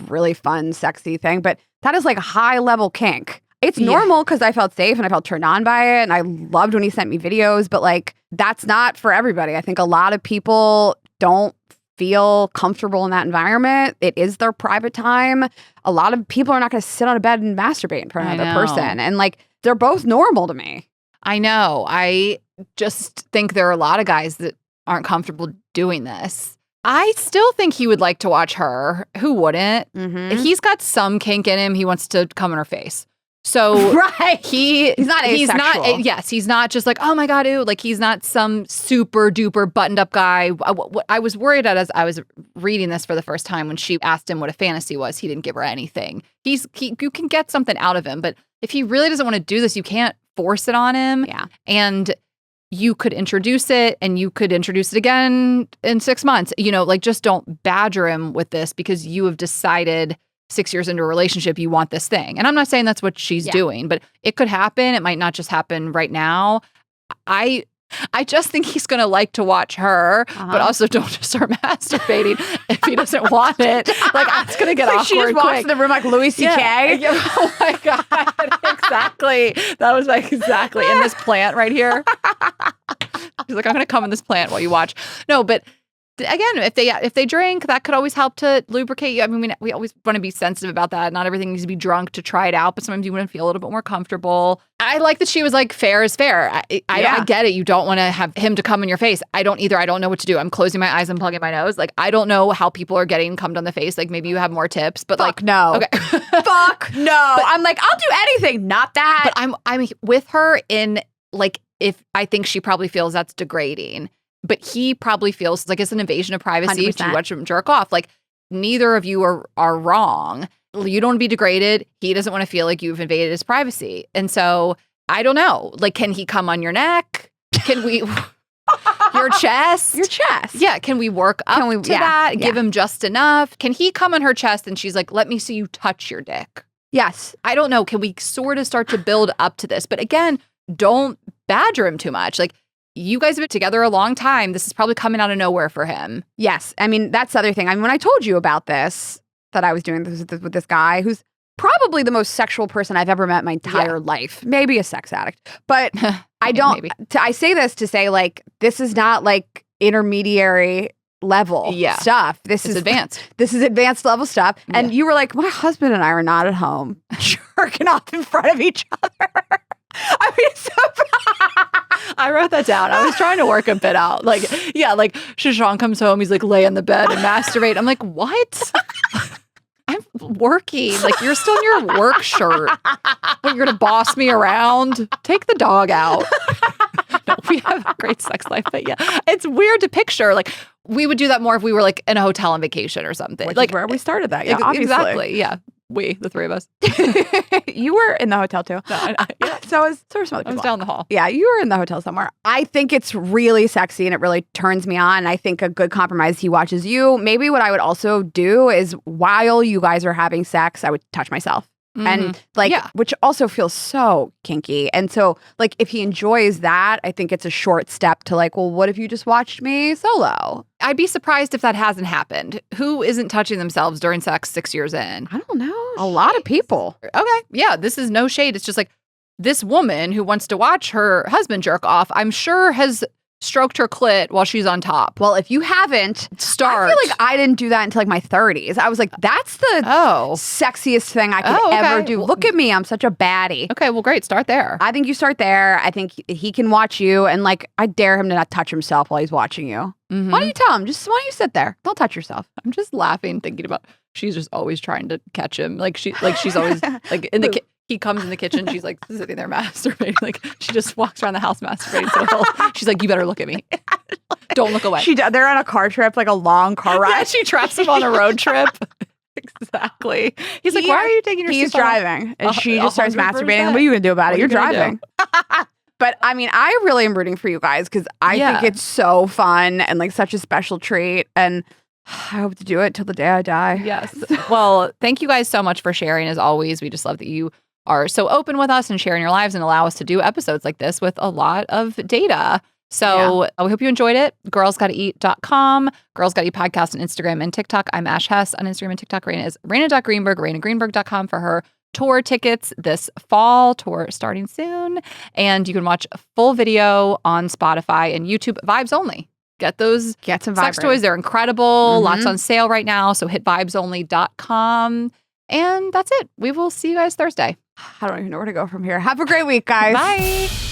really fun, sexy thing. But that is like a high level kink. It's normal because I felt safe and I felt turned on by it. And I loved when he sent me videos. But that's not for everybody. I think a lot of people don't feel comfortable in that environment. It is their private time. A lot of people are not going to sit on a bed and masturbate in front of another person. And they're both normal to me. I know. I just think there are a lot of guys that aren't comfortable doing this. I still think he would like to watch her. Who wouldn't? Mm-hmm. He's got some kink in him. He wants to come in her face. So right. he's not asexual. He's not just like, oh my God, ew. He's not some super duper buttoned up guy. What I was worried at as I was reading this for the first time when she asked him what a fantasy was, he didn't give her anything. You can get something out of him, but if he really doesn't want to do this, you can't force it on him. Yeah. And you could introduce it and you could introduce it again in 6 months. Just don't badger him with this because you have decided 6 years into a relationship, you want this thing. And I'm not saying that's what she's doing, but it could happen. It might not just happen right now. I just think he's going to like to watch her, but also don't just start masturbating if he doesn't want it. It's going to get awkward She just walks in the room like Louis C.K. Yeah. Oh my God. Exactly. That was exactly in this plant right here. He's like, I'm going to come in this plant while you watch. No, but again, if they drink, that could always help to lubricate you. I mean, we always want to be sensitive about that. Not everything needs to be drunk to try it out, but sometimes you want to feel a little bit more comfortable. I like that she was like, fair is fair. I get it. You don't want to have him to come in your face. I don't either. I don't know what to do. I'm closing my eyes and plugging my nose. I don't know how people are getting cummed on the face. Maybe you have more tips, but no. Okay. Fuck no. I'm like, I'll do anything. Not that. But I'm with her in if I think she probably feels that's degrading. But he probably feels like it's an invasion of privacy 100%. to watch him jerk off. Neither of you are wrong. You don't want to be degraded. He doesn't want to feel like you've invaded his privacy. And so I don't know. Can he come on your neck? Can we your chest? Your chest. Yeah. Can we work up to that? Yeah. Give him just enough? Can he come on her chest and she's like, let me see you touch your dick? Yes. I don't know. Can we sort of start to build up to this? But again, don't badger him too much. You guys have been together a long time. This is probably coming out of nowhere for him. Yes. I mean, that's the other thing. When I told you about this, that I was doing this with this guy who's probably the most sexual person I've ever met in my entire life. Maybe a sex addict. But I don't, I say this to say this is not intermediary level stuff. This is advanced. This is advanced level stuff. And you were like, my husband and I are not at home jerking off in front of each other. I mean, I wrote that down. I was trying to work a bit out. Shashank comes home, he's lay on the bed and masturbate. I'm like, what? I'm working. You're still in your work shirt. You're going to boss me around? Take the dog out. No, we have a great sex life, but yeah, it's weird to picture. We would do that more if we were in a hotel on vacation or something. Which is where we started that. Yeah, obviously. Exactly. Yeah. The three of us. You were in the hotel too. No, yeah. So were some other people. I was down the hall. Yeah, you were in the hotel somewhere. I think it's really sexy and it really turns me on. I think a good compromise, he watches you. Maybe what I would also do is while you guys are having sex, I would touch myself. And which also feels so kinky. And so if he enjoys that, I think it's a short step to well, what if you just watched me solo? I'd be surprised if that hasn't happened. Who isn't touching themselves during sex 6 years in? I don't know. A lot of people. Okay. Yeah. This is no shade. It's just this woman who wants to watch her husband jerk off, I'm sure has stroked her clit while she's on top. Well, if you haven't, start. I feel I didn't do that until my 30s. I was that's the sexiest thing I could ever do. Well, look at me. I'm such a baddie. Okay, well, great. Start there. I think you start there. I think he can watch you. And I dare him to not touch himself while he's watching you. Mm-hmm. Why don't you tell him? Why don't you sit there? Don't touch yourself. I'm just laughing thinking about she's just always trying to catch him. She's always in the he comes in the kitchen. She's like sitting there masturbating. Like she just walks around the house masturbating. So she's like, you better look at me. Don't look away. They're on a car trip, like a long car ride. Yeah, she traps him on a road trip. Exactly. He's like, why are you taking your He's seatbelt off? driving. And she just starts 100%. masturbating. What are you going to do about it? What are You're you gonna driving. But I mean, I really am rooting for you guys because I think it's so fun and like such a special treat. And I hope to do it till the day I die. Yes. Well, thank you guys so much for sharing. As always, we just love that you are so open with us and sharing your lives and allow us to do episodes like this with a lot of data. So we hope you enjoyed it. Girlsgottaeat.com, Girls Gotta Eat podcast on Instagram and TikTok. I'm Ash Hess on Instagram and TikTok. Raina is Raina.Greenberg, RainaGreenberg.com for her tour tickets this fall, tour starting soon. And you can watch a full video on Spotify and YouTube, Vibes Only. Get those some sex toys. They're incredible. Lots on sale right now. So hit vibesonly.com. And that's it. We will see you guys Thursday. I don't even know where to go from here. Have a great week, guys. Bye.